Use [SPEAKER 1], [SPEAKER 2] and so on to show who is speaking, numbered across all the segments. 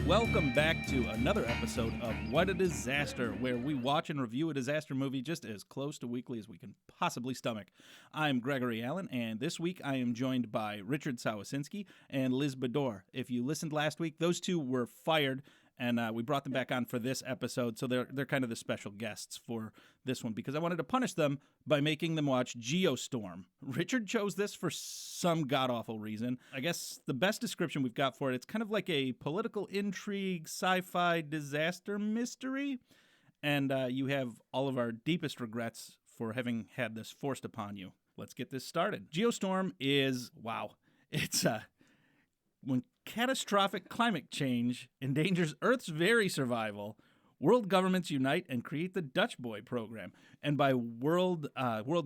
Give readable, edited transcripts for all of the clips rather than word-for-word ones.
[SPEAKER 1] Welcome back to another episode of What a Disaster, where we watch and review a disaster movie just as close to weekly as we can possibly stomach. I'm Gregory Allen, and this week I am joined by Richard Sawasinski and Liz Bador. If you listened last week, those two were fired, and we brought them back on for this episode, so they're kind of the special guests for this one, because I wanted to punish them by making them watch Geostorm. Richard chose this for some god-awful reason. I guess the best description we've got for it, it's kind of like a political intrigue, sci-fi disaster mystery, and you have all of our deepest regrets for having had this forced upon you. Let's get this started. Geostorm is, wow, it's when catastrophic climate change endangers Earth's very survival, world governments unite and create the Dutch Boy program. And by world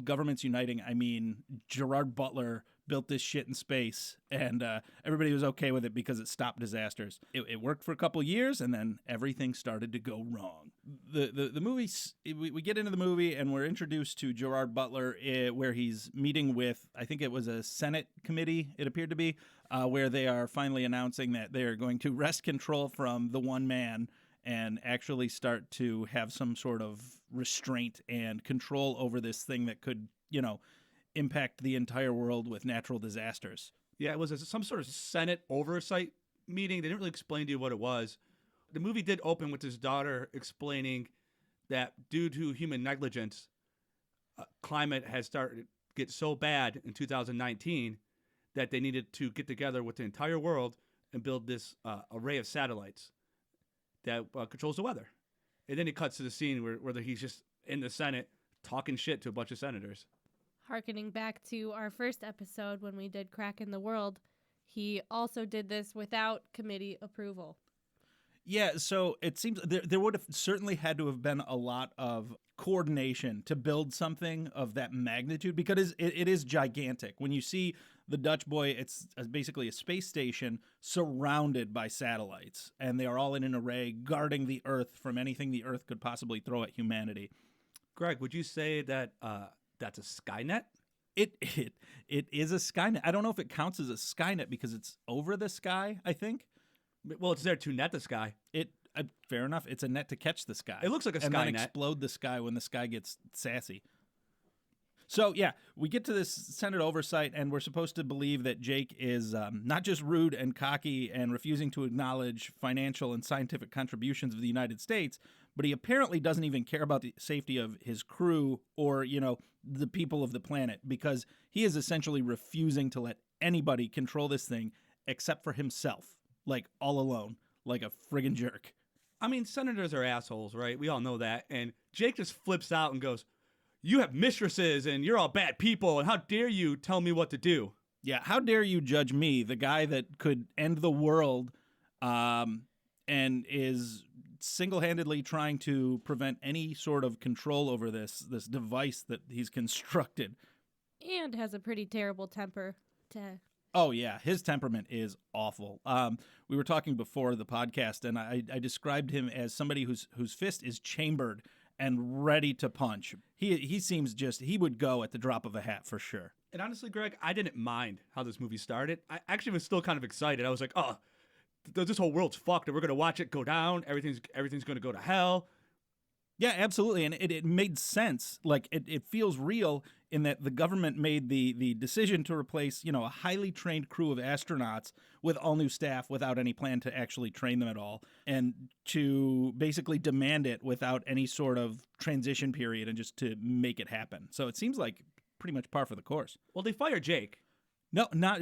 [SPEAKER 1] governments uniting, I mean Gerard Butler built this shit in space, and everybody was okay with it because it stopped disasters. It worked for a couple years, and then everything started to go wrong. The movie, we get into the movie, and we're introduced to Gerard Butler, where he's meeting with, I think it was a Senate committee, it appeared to be, where they are finally announcing that they're going to wrest control from the one man and actually start to have some sort of restraint and control over this thing that could, impact the entire world with natural disasters.
[SPEAKER 2] Yeah, it was some sort of Senate oversight meeting. They didn't really explain to you what it was. The movie did open with his daughter explaining that due to human negligence, climate has started to get so bad in 2019 that they needed to get together with the entire world and build this array of satellites that controls the weather. And then it cuts to the scene where he's just in the Senate talking shit to a bunch of senators.
[SPEAKER 3] Harkening back to our first episode when we did Crack in the World, he also did this without committee approval.
[SPEAKER 1] Yeah, so it seems there would have certainly had to have been a lot of coordination to build something of that magnitude, because it is gigantic. When you see the Dutch Boy, it's basically a space station surrounded by satellites, and they are all in an array guarding the Earth from anything the Earth could possibly throw at humanity.
[SPEAKER 2] Greg, would you say that that's a Skynet?
[SPEAKER 1] It is a Skynet. I don't know if it counts as a Skynet because it's over the sky, I think.
[SPEAKER 2] Well, it's there to net the sky.
[SPEAKER 1] Fair enough. It's a net to catch the sky.
[SPEAKER 2] It looks like a Skynet.
[SPEAKER 1] And then explode the sky when the sky gets sassy. So, yeah, we get to this Senate oversight, and we're supposed to believe that Jake is not just rude and cocky and refusing to acknowledge financial and scientific contributions of the United States, but he apparently doesn't even care about the safety of his crew or, the people of the planet, because he is essentially refusing to let anybody control this thing except for himself, like all alone, like a friggin' jerk.
[SPEAKER 2] I mean, senators are assholes, right? We all know that. And Jake just flips out and goes, "You have mistresses and you're all bad people, and how dare you tell me what to do?"
[SPEAKER 1] Yeah, how dare you judge me, the guy that could end the world and is single-handedly trying to prevent any sort of control over this device that he's constructed.
[SPEAKER 3] And has a pretty terrible temper.
[SPEAKER 1] Oh, yeah. His temperament is awful. We were talking before the podcast, and I described him as somebody whose fist is chambered and ready to punch. He seems he would go at the drop of a hat for sure.
[SPEAKER 2] And honestly, Greg, I didn't mind how this movie started. I actually was still kind of excited. I was like, oh, this whole world's fucked, and we're going to watch it go down. Everything's going to go to hell.
[SPEAKER 1] Yeah, absolutely. And it made sense. Like, it feels real in that the government made the decision to replace, a highly trained crew of astronauts with all new staff without any plan to actually train them at all, and to basically demand it without any sort of transition period and just to make it happen. So it seems like pretty much par for the course.
[SPEAKER 2] Well, they fired Jake.
[SPEAKER 1] No, not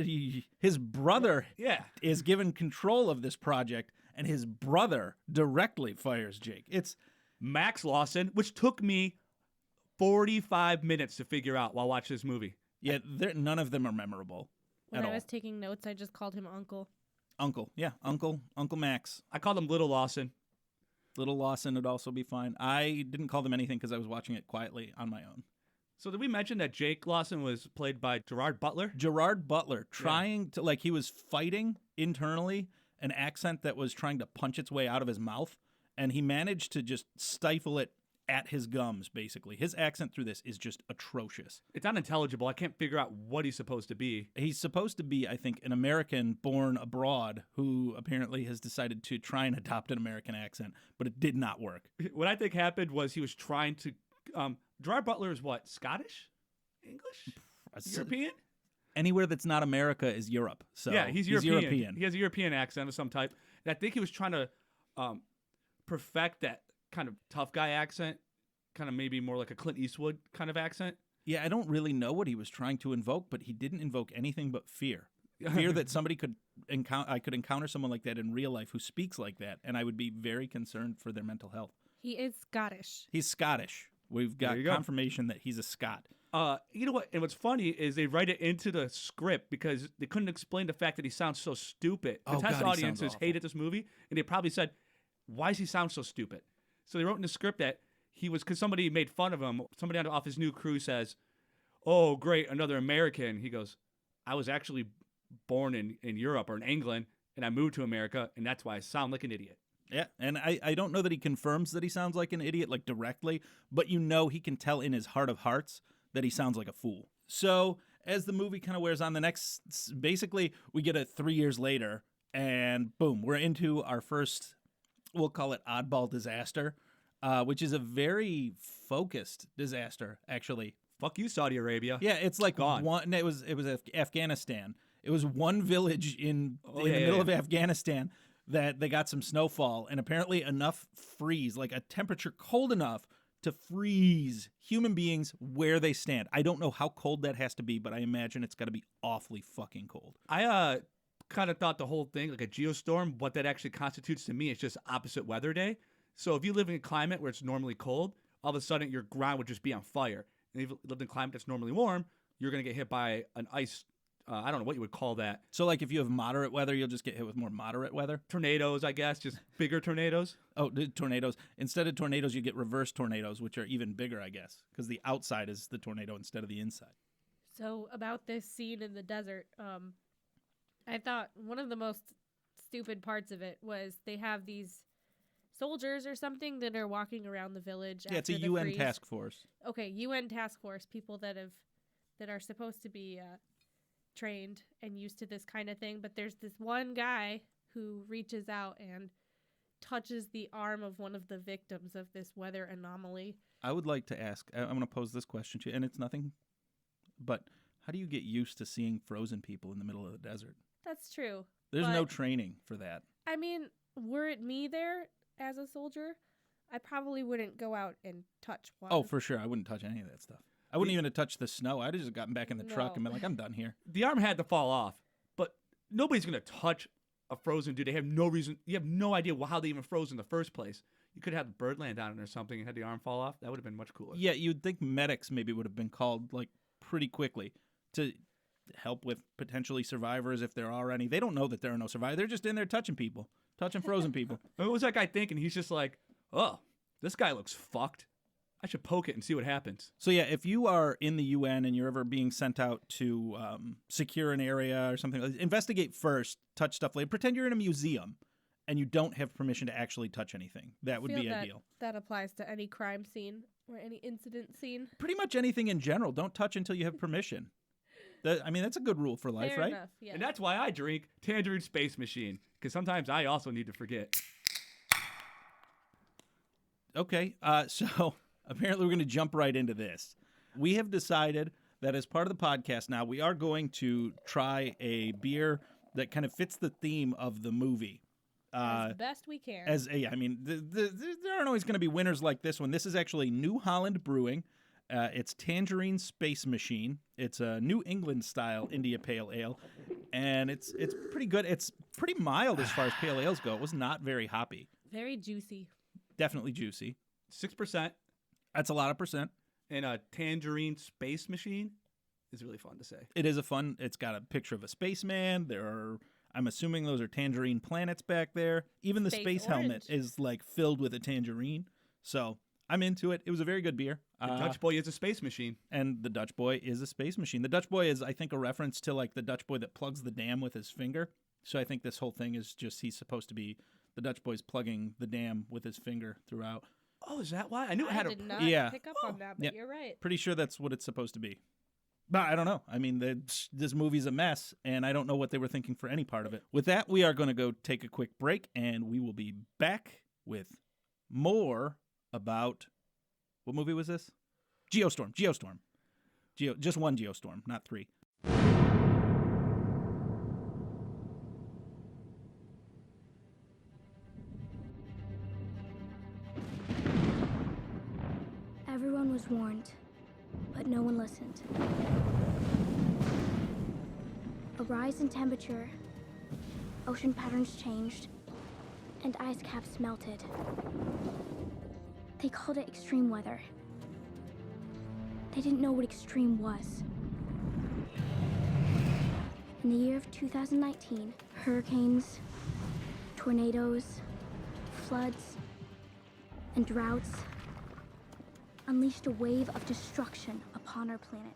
[SPEAKER 1] his brother.
[SPEAKER 2] Yeah.
[SPEAKER 1] Is given control of this project, and his brother directly fires Jake. It's
[SPEAKER 2] Max Lawson, which took me 45 minutes to figure out while watching this movie.
[SPEAKER 1] Yeah, none of them are memorable.
[SPEAKER 3] When I was
[SPEAKER 1] all.
[SPEAKER 3] taking notes, I just called him Uncle.
[SPEAKER 1] Uncle, yeah, Uncle Max.
[SPEAKER 2] I called him Little Lawson.
[SPEAKER 1] Little Lawson would also be fine. I didn't call them anything because I was watching it quietly on my own.
[SPEAKER 2] So did we mention that Jake Lawson was played by Gerard Butler?
[SPEAKER 1] Gerard Butler, trying to, he was fighting internally an accent that was trying to punch its way out of his mouth, and he managed to just stifle it at his gums, basically. His accent through this is just atrocious.
[SPEAKER 2] It's unintelligible. I can't figure out what he's supposed to be.
[SPEAKER 1] He's supposed to be, I think, an American born abroad who apparently has decided to try and adopt an American accent, but it did not work.
[SPEAKER 2] What I think happened was he was trying to. Gerard Butler is what? Scottish? English? European?
[SPEAKER 1] Anywhere that's not America is Europe. So
[SPEAKER 2] yeah, he's European. He has a European accent of some type. And I think he was trying to perfect that kind of tough guy accent, kind of maybe more like a Clint Eastwood kind of accent.
[SPEAKER 1] Yeah, I don't really know what he was trying to invoke, but he didn't invoke anything but fear. Fear that somebody could I could encounter someone like that in real life who speaks like that, and I would be very concerned for their mental health.
[SPEAKER 3] He is Scottish.
[SPEAKER 1] He's Scottish. We've got confirmation that he's a Scot.
[SPEAKER 2] You know what? And what's funny is they write it into the script because they couldn't explain the fact that he sounds so stupid. The test audiences hated this movie, and they probably said, "Why does he sound so stupid?" So they wrote in the script that he was, because somebody made fun of him. Somebody off his new crew says, "Oh, great, another American." He goes, "I was actually born in Europe or in England, and I moved to America, and that's why I sound like an idiot."
[SPEAKER 1] Yeah, and I don't know that he confirms that he sounds like an idiot, like directly, but you know he can tell in his heart of hearts that he sounds like a fool. So as the movie kind of wears on, basically we get it 3 years later, and boom, we're into our first, we'll call it oddball disaster, which is a very focused disaster, actually.
[SPEAKER 2] Fuck you, Saudi Arabia.
[SPEAKER 1] Yeah, it's like
[SPEAKER 2] gone.
[SPEAKER 1] One. It was Afghanistan. It was one village in the middle of Afghanistan that they got some snowfall and apparently enough freeze, like a temperature cold enough to freeze human beings where they stand. I don't know how cold that has to be, but I imagine it's got to be awfully fucking cold.
[SPEAKER 2] I kind of thought the whole thing, like a geostorm, what that actually constitutes to me is just opposite weather day. So if you live in a climate where it's normally cold, all of a sudden your ground would just be on fire. And if you live in a climate that's normally warm, you're going to get hit by an ice, I don't know what you would call that.
[SPEAKER 1] So like if you have moderate weather, you'll just get hit with more moderate weather?
[SPEAKER 2] Tornadoes, I guess, just bigger tornadoes.
[SPEAKER 1] Oh, tornadoes. Instead of tornadoes, you get reverse tornadoes, which are even bigger, I guess, because the outside is the tornado instead of the inside.
[SPEAKER 3] So about this scene in the desert, I thought one of the most stupid parts of it was they have these soldiers or something that are walking around the village.
[SPEAKER 1] Yeah, it's a UN task force.
[SPEAKER 3] Okay, UN task force, people that are supposed to be trained and used to this kind of thing. But there's this one guy who reaches out and touches the arm of one of the victims of this weather anomaly.
[SPEAKER 1] I would like to ask, I'm going to pose this question to you, and it's nothing, but how do you get used to seeing frozen people in the middle of the desert?
[SPEAKER 3] That's true.
[SPEAKER 1] There's no training for that.
[SPEAKER 3] I mean, were it me there as a soldier, I probably wouldn't go out and touch one.
[SPEAKER 1] Oh, for sure. I wouldn't touch any of that stuff. I wouldn't even have touched the snow. I'd have just gotten back in the truck and been like, I'm done here.
[SPEAKER 2] The arm had to fall off, but nobody's going to touch a frozen dude. They have no reason. You have no idea how they even froze in the first place. You could have the bird land on it or something and had the arm fall off. That would have been much cooler.
[SPEAKER 1] Yeah, you'd think medics maybe would have been called like pretty quickly to help with potentially survivors if there are any. They don't know that there are no survivors. They're just in there touching people, touching frozen people.
[SPEAKER 2] What was that guy thinking? He's just like, oh, this guy looks fucked. I should poke it and see what happens.
[SPEAKER 1] So yeah, if you are in the UN and you're ever being sent out to secure an area or something, investigate first, touch stuff later. Pretend you're in a museum and you don't have permission to actually touch anything. That would be ideal.
[SPEAKER 3] That applies to any crime scene or any incident scene.
[SPEAKER 1] Pretty much anything in general. Don't touch until you have permission. That's a good rule for life,
[SPEAKER 3] Fair
[SPEAKER 1] right?
[SPEAKER 3] enough, yeah.
[SPEAKER 2] And that's why I drink Tangerine Space Machine, because sometimes I also need to forget.
[SPEAKER 1] Okay, so apparently we're going to jump right into this. We have decided that as part of the podcast now, we are going to try a beer that kind of fits the theme of the movie.
[SPEAKER 3] As best we can.
[SPEAKER 1] There aren't always going to be winners like this one. This is actually New Holland Brewing. It's Tangerine Space Machine. It's a New England style India Pale Ale, and it's pretty good. It's pretty mild as far as pale ales go. It was not very hoppy.
[SPEAKER 3] Very juicy.
[SPEAKER 1] Definitely juicy.
[SPEAKER 2] 6%.
[SPEAKER 1] That's a lot of percent.
[SPEAKER 2] And a Tangerine Space Machine is really fun to say.
[SPEAKER 1] It is it's got a picture of a spaceman. I'm assuming those are tangerine planets back there. Even the space helmet is like filled with a tangerine. So I'm into it. It was a very good beer.
[SPEAKER 2] The Dutch boy is a space machine.
[SPEAKER 1] And the Dutch boy is a space machine. The Dutch boy is, I think, a reference to like the Dutch boy that plugs the dam with his finger. So I think this whole thing is just he's supposed to be the Dutch boy's plugging the dam with his finger throughout.
[SPEAKER 2] Oh, is that why? I knew it
[SPEAKER 3] I
[SPEAKER 2] had
[SPEAKER 3] did
[SPEAKER 2] a.
[SPEAKER 3] not
[SPEAKER 1] Yeah.
[SPEAKER 3] pick up on that, but
[SPEAKER 1] Yep.
[SPEAKER 3] you're right.
[SPEAKER 1] Pretty sure that's what it's supposed to be. But I don't know. I mean, this movie's a mess, and I don't know what they were thinking for any part of it. With that, we are going to go take a quick break, and we will be back with more about what movie was this? Geostorm. Just one Geostorm, not 3.
[SPEAKER 4] Everyone was warned, but no one listened. A rise in temperature, ocean patterns changed, and ice caps melted. They called it extreme weather. They didn't know what extreme was. In the year of 2019, hurricanes, tornadoes, floods, and droughts unleashed a wave of destruction upon our planet.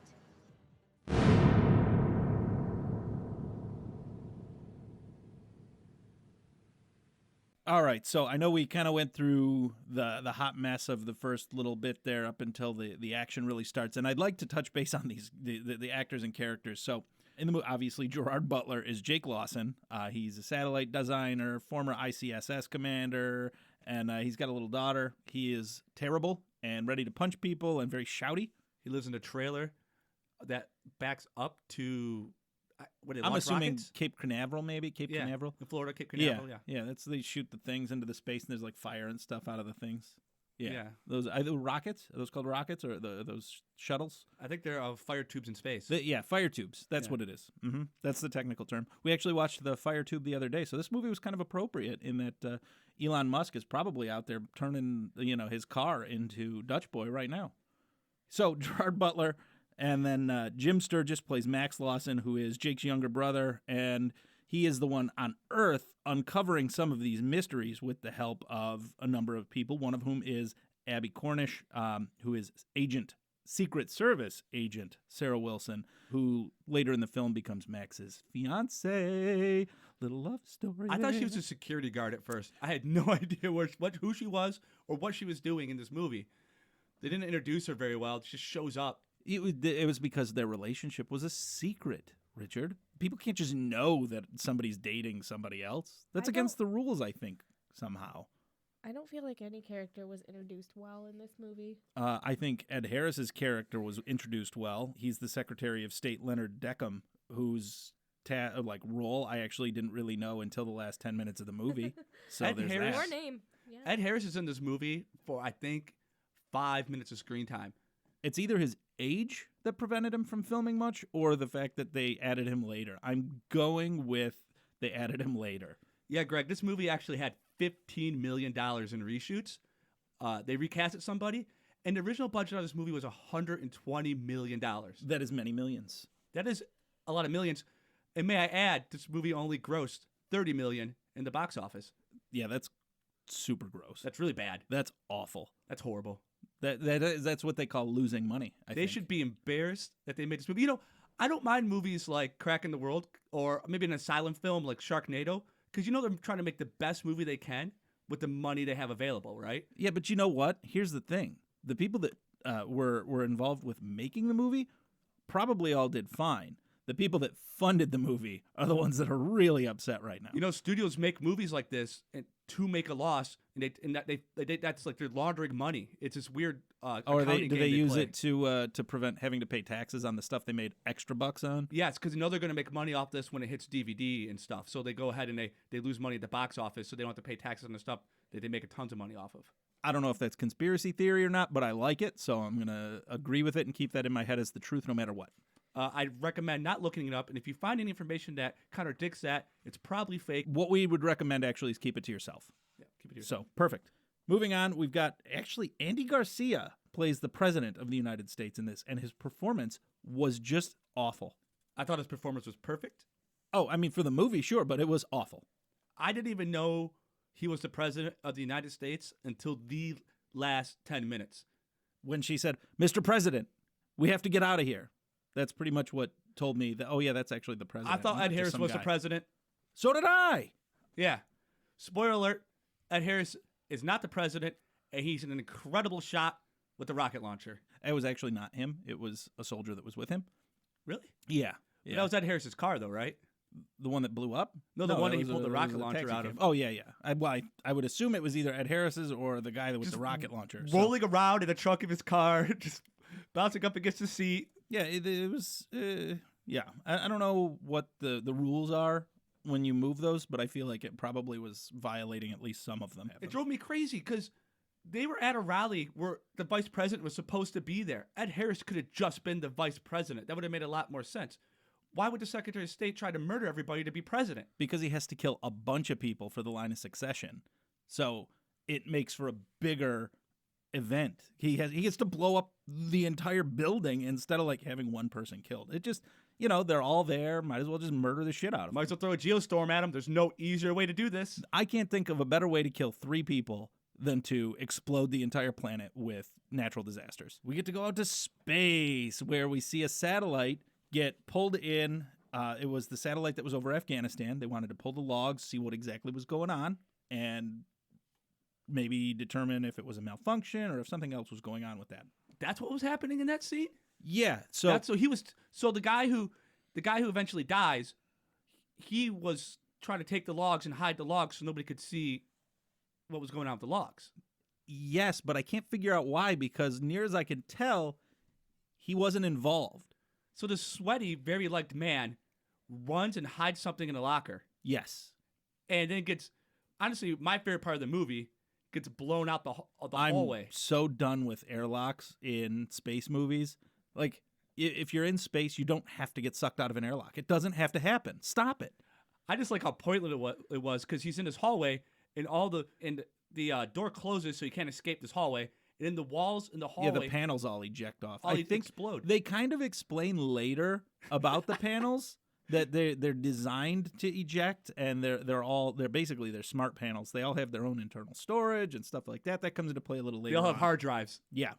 [SPEAKER 1] All right, so I know we kind of went through the hot mess of the first little bit there up until the action really starts, and I'd like to touch base on the actors and characters. So in the movie, obviously, Gerard Butler is Jake Lawson. He's a satellite designer, former ICSS commander, and he's got a little daughter. He is terrible and ready to punch people and very shouty.
[SPEAKER 2] He lives in a trailer that backs up to. What,
[SPEAKER 1] I'm assuming
[SPEAKER 2] rockets?
[SPEAKER 1] Cape Canaveral, maybe Cape
[SPEAKER 2] Yeah,
[SPEAKER 1] Canaveral.
[SPEAKER 2] in Florida, Cape Canaveral. Yeah.
[SPEAKER 1] That's they shoot the things into the space, and there's like fire and stuff out of the things. Yeah,
[SPEAKER 2] Yeah.
[SPEAKER 1] Those are the rockets. Are those called rockets or those shuttles?
[SPEAKER 2] I think they're fire tubes in space.
[SPEAKER 1] Fire tubes. That's
[SPEAKER 2] Yeah.
[SPEAKER 1] what it is. That's the technical term. We actually watched the fire tube the other day, so this movie was kind of appropriate in that Elon Musk is probably out there turning his car into Dutch Boy right now. So Gerard Butler. And then Jim Sturgis plays Max Lawson, who is Jake's younger brother, and he is the one on Earth uncovering some of these mysteries with the help of a number of people, one of whom is Abby Cornish, who is Secret Service agent Sarah Wilson, who later in the film becomes Max's fiancée. Little love story.
[SPEAKER 2] I thought she was a security guard at first. I had no idea who she was or what she was doing in this movie. They didn't introduce her very well. She just shows up.
[SPEAKER 1] It was because their relationship was a secret, Richard. People can't just know that somebody's dating somebody else. That's against the rules, I think, somehow.
[SPEAKER 3] I don't feel like any character was introduced well in this movie.
[SPEAKER 1] I think Ed Harris's character was introduced well. He's the Secretary of State Leonard Deckham, whose role I actually didn't really know until the last 10 minutes of the movie. So
[SPEAKER 2] Ed
[SPEAKER 1] there's
[SPEAKER 2] Harris-
[SPEAKER 1] that.
[SPEAKER 3] Or name. Yeah.
[SPEAKER 2] Ed Harris is in this movie for, I think, 5 minutes of screen time.
[SPEAKER 1] It's either his age that prevented him from filming much or the fact that they added him later. I'm going with they added him later.
[SPEAKER 2] Yeah, Greg, this movie actually had $15 million in reshoots. They recasted somebody, and the original budget of this movie was $120 million.
[SPEAKER 1] That is many millions.
[SPEAKER 2] That is a lot of millions. And may I add, this movie only grossed $30 million in the box office.
[SPEAKER 1] Yeah, that's super gross.
[SPEAKER 2] That's really bad.
[SPEAKER 1] That's awful.
[SPEAKER 2] That's horrible.
[SPEAKER 1] That's what they call losing money. I
[SPEAKER 2] They
[SPEAKER 1] think.
[SPEAKER 2] should be embarrassed that they made this movie. You know, I don't mind movies like Cracking the World or maybe an asylum film like Sharknado because they're trying to make the best movie they can with the money they have available, right?
[SPEAKER 1] Yeah, but you know what? Here's the thing: the people that were involved with making the movie probably all did fine. The people that funded the movie are the ones that are really upset right now.
[SPEAKER 2] Studios make movies like this to make a loss, and that's like they're laundering money. It's this weird.
[SPEAKER 1] Or do they use
[SPEAKER 2] play.
[SPEAKER 1] it to prevent having to pay taxes on the stuff they made extra bucks on?
[SPEAKER 2] Yes, because they're going to make money off this when it hits DVD and stuff. So they go ahead and they lose money at the box office, so they don't have to pay taxes on the stuff that they make tons of money off of.
[SPEAKER 1] I don't know if that's conspiracy theory or not, but I like it, so I'm going to agree with it and keep that in my head as the truth no matter what.
[SPEAKER 2] I recommend not looking it up, and if you find any information that contradicts that, it's probably fake.
[SPEAKER 1] What we would recommend actually is keep it to yourself.
[SPEAKER 2] Yeah, keep it to yourself.
[SPEAKER 1] So, perfect. Moving on, we've got actually Andy Garcia plays the president of the United States in this, and his performance was just awful.
[SPEAKER 2] I thought his performance was perfect.
[SPEAKER 1] Oh, I mean, for the movie, sure, but it was awful.
[SPEAKER 2] I didn't even know he was the president of the United States until the last 10 minutes.
[SPEAKER 1] When she said, "Mr. President, we have to get out of here." That's pretty much what told me that, oh, yeah, that's actually the president.
[SPEAKER 2] I thought
[SPEAKER 1] not
[SPEAKER 2] Ed
[SPEAKER 1] just
[SPEAKER 2] Harris
[SPEAKER 1] some
[SPEAKER 2] was
[SPEAKER 1] guy.
[SPEAKER 2] the president.
[SPEAKER 1] So did I.
[SPEAKER 2] Yeah. Spoiler alert, Ed Harris is not the president, and he's an incredible shot with the rocket launcher.
[SPEAKER 1] It was actually not him. It was a soldier that was with him.
[SPEAKER 2] Really?
[SPEAKER 1] Yeah.
[SPEAKER 2] That was Ed Harris's car, though, right?
[SPEAKER 1] The one that blew up?
[SPEAKER 2] No, the one that he
[SPEAKER 1] was
[SPEAKER 2] pulled the
[SPEAKER 1] it
[SPEAKER 2] rocket
[SPEAKER 1] was a
[SPEAKER 2] launcher
[SPEAKER 1] taxi
[SPEAKER 2] out
[SPEAKER 1] cab.
[SPEAKER 2] of.
[SPEAKER 1] Oh, yeah. I would assume it was either Ed Harris's or the guy that was
[SPEAKER 2] Just
[SPEAKER 1] the rocket launcher. So-
[SPEAKER 2] Rolling around in the trunk of his car, just bouncing up against the seat.
[SPEAKER 1] Yeah, it was. Yeah, I don't know what the rules are when you move those, but I feel like it probably was violating at least some of them.
[SPEAKER 2] It drove me crazy because they were at a rally where the vice president was supposed to be there. Ed Harris could have just been the vice president. That would have made a lot more sense. Why would the Secretary of State try to murder everybody to be president?
[SPEAKER 1] Because he has to kill a bunch of people for the line of succession. So it makes for a bigger event. He gets to blow up the entire building instead of like having one person killed. It just, they're all there. Might as well just murder the shit out of them.
[SPEAKER 2] Might as well throw a geostorm at him. There's no easier way to do this.
[SPEAKER 1] I can't think of a better way to kill 3 people than to explode the entire planet with natural disasters. We get to go out to space where we see a satellite get pulled in. It was the satellite that was over Afghanistan. They wanted to pull the logs, see what exactly was going on, and maybe determine if it was a malfunction or if something else was going on with that.
[SPEAKER 2] That's what was happening in that scene?
[SPEAKER 1] Yeah. So
[SPEAKER 2] the guy who eventually dies, he was trying to take the logs and hide the logs so nobody could see what was going on with the logs.
[SPEAKER 1] Yes, but I can't figure out why, because near as I can tell, he wasn't involved.
[SPEAKER 2] So this sweaty, very liked man runs and hides something in a locker.
[SPEAKER 1] Yes.
[SPEAKER 2] And then gets, honestly, my favorite part of the movie, gets blown out the
[SPEAKER 1] I'm
[SPEAKER 2] hallway.
[SPEAKER 1] So done with airlocks in space movies. Like, if you're in space, you don't have to get sucked out of an airlock. It doesn't have to happen. Stop it.
[SPEAKER 2] I just like how pointless it was because he's in this hallway and the door closes so he can't escape this hallway. And in the walls in the hallway,
[SPEAKER 1] Yeah, the panels all eject off.
[SPEAKER 2] I think explode.
[SPEAKER 1] They kind of explain later about the panels that they're designed to eject, and they're basically smart panels. They all have their own internal storage and stuff like that. That comes into play a little later.
[SPEAKER 2] They all have
[SPEAKER 1] on.
[SPEAKER 2] hard drives.
[SPEAKER 1] Yeah.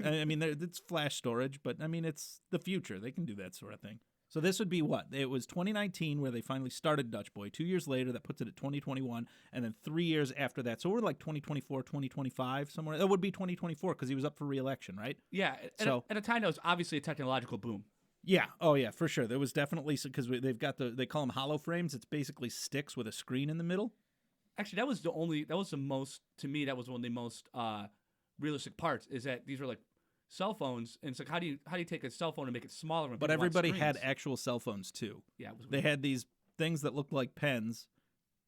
[SPEAKER 1] I mean, it's flash storage, but I mean, it's the future. They can do that sort of thing. So this would be what? It was 2019 where they finally started Dutch Boy. 2 years later, that puts it at 2021, and then 3 years after that. So we're like 2024, 2025, somewhere. That would be 2024 because he was up for re-election, right?
[SPEAKER 2] Yeah. At a time that was obviously a technological boom.
[SPEAKER 1] Yeah. Oh, yeah, for sure. There was definitely, because they've got they call them hollow frames. It's basically sticks with a screen in the middle.
[SPEAKER 2] Actually, that was the most, to me, that was one of the most realistic parts, is that these were like cell phones, and it's like how do you take a cell phone and make it smaller?
[SPEAKER 1] But everybody had actual cell phones too.
[SPEAKER 2] Yeah, it was
[SPEAKER 1] they had these things that looked like pens,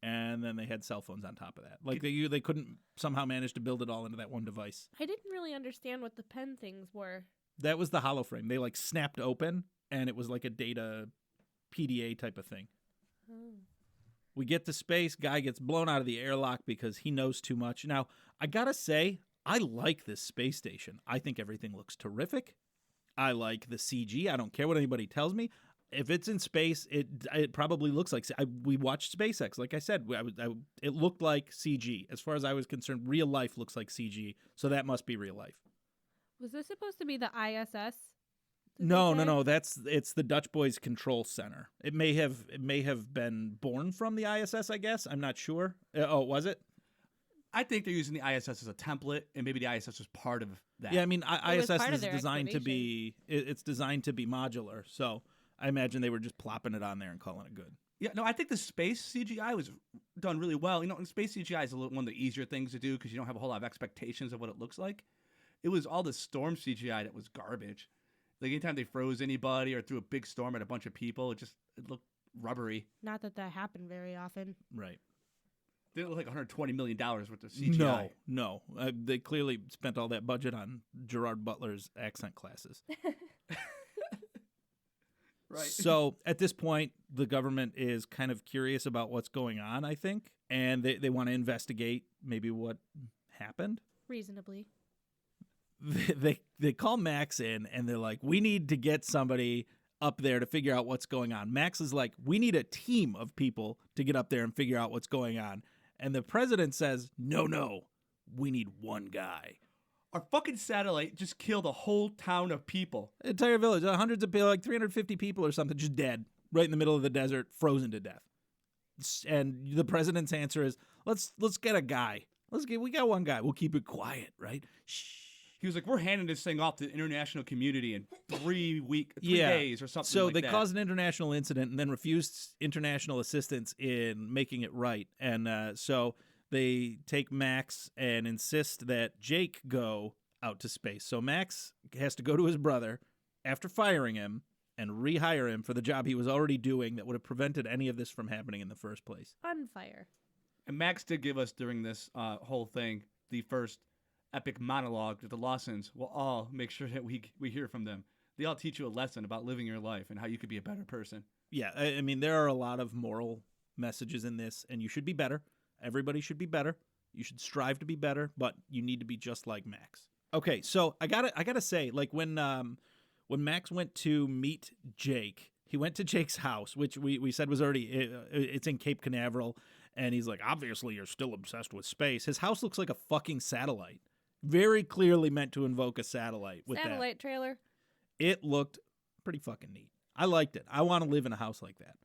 [SPEAKER 1] and then they had cell phones on top of that. Like they couldn't somehow manage to build it all into that one device.
[SPEAKER 3] I didn't really understand what the pen things were.
[SPEAKER 1] That was the hollow frame. They like snapped open, and it was like a data PDA type of thing.
[SPEAKER 3] Oh.
[SPEAKER 1] We get to space. Guy gets blown out of the airlock because he knows too much. Now, I gotta say, I like this space station. I think everything looks terrific. I like the CG. I don't care what anybody tells me. If it's in space, it probably looks like. We watched SpaceX. Like I said, it looked like CG. As far as I was concerned, real life looks like CG. So that must be real life.
[SPEAKER 3] Was this supposed to be the ISS?
[SPEAKER 1] No. It's the Dutch Boys Control Center. It may have been born from the ISS. I guess I'm not sure. Was it?
[SPEAKER 2] I think they're using the ISS as a template, and maybe the ISS was part of that.
[SPEAKER 1] Yeah, I mean, ISS is
[SPEAKER 3] designed
[SPEAKER 1] to be. It's designed to be modular. So I imagine they were just plopping it on there and calling it good.
[SPEAKER 2] Yeah, no, I think the space CGI was done really well. And space CGI is one of the easier things to do because you don't have a whole lot of expectations of what it looks like. It was all the storm CGI that was garbage. Like anytime they froze anybody or threw a big storm at a bunch of people, it looked rubbery.
[SPEAKER 3] Not that happened very often.
[SPEAKER 1] Right.
[SPEAKER 2] Didn't look like $120 million worth of CGI.
[SPEAKER 1] No. They clearly spent all that budget on Gerard Butler's accent classes.
[SPEAKER 2] Right.
[SPEAKER 1] So at this point, the government is kind of curious about what's going on, I think, and they want to investigate maybe what happened.
[SPEAKER 3] Reasonably.
[SPEAKER 1] They call Max in, and they're like, we need to get somebody up there to figure out what's going on. Max is like, we need a team of people to get up there and figure out what's going on. And the president says, no, we need one guy.
[SPEAKER 2] Our fucking satellite just killed a whole town of people.
[SPEAKER 1] Entire village, hundreds of people, like 350 people or something, just dead, right in the middle of the desert, frozen to death. And the president's answer is, let's get a guy. We got one guy. We'll keep it quiet, right? Shh.
[SPEAKER 2] He was like, we're handing this thing off to the international community in 3
[SPEAKER 1] Yeah.
[SPEAKER 2] days or something
[SPEAKER 1] So
[SPEAKER 2] like
[SPEAKER 1] they
[SPEAKER 2] that.
[SPEAKER 1] caused an international incident and then refused international assistance in making it right. And so they take Max and insist that Jake go out to space. So Max has to go to his brother after firing him and rehire him for the job he was already doing that would have prevented any of this from happening in the first place.
[SPEAKER 3] On fire.
[SPEAKER 2] And Max did give us during this whole thing the first epic monologue that the Lawsons will all make sure that we hear from them. They all teach you a lesson about living your life and how you could be a better person.
[SPEAKER 1] Yeah, I mean, there are a lot of moral messages in this, and you should be better. Everybody should be better. You should strive to be better, but you need to be just like Max. Okay, so I gotta say, like when Max went to meet Jake, he went to Jake's house, which we said was already it's in Cape Canaveral, and he's like, obviously you're still obsessed with space. His house looks like a fucking satellite, very clearly meant to invoke a satellite. With
[SPEAKER 3] Satellite trailer.
[SPEAKER 1] It looked pretty fucking neat. I liked it. I want to live in a house like that.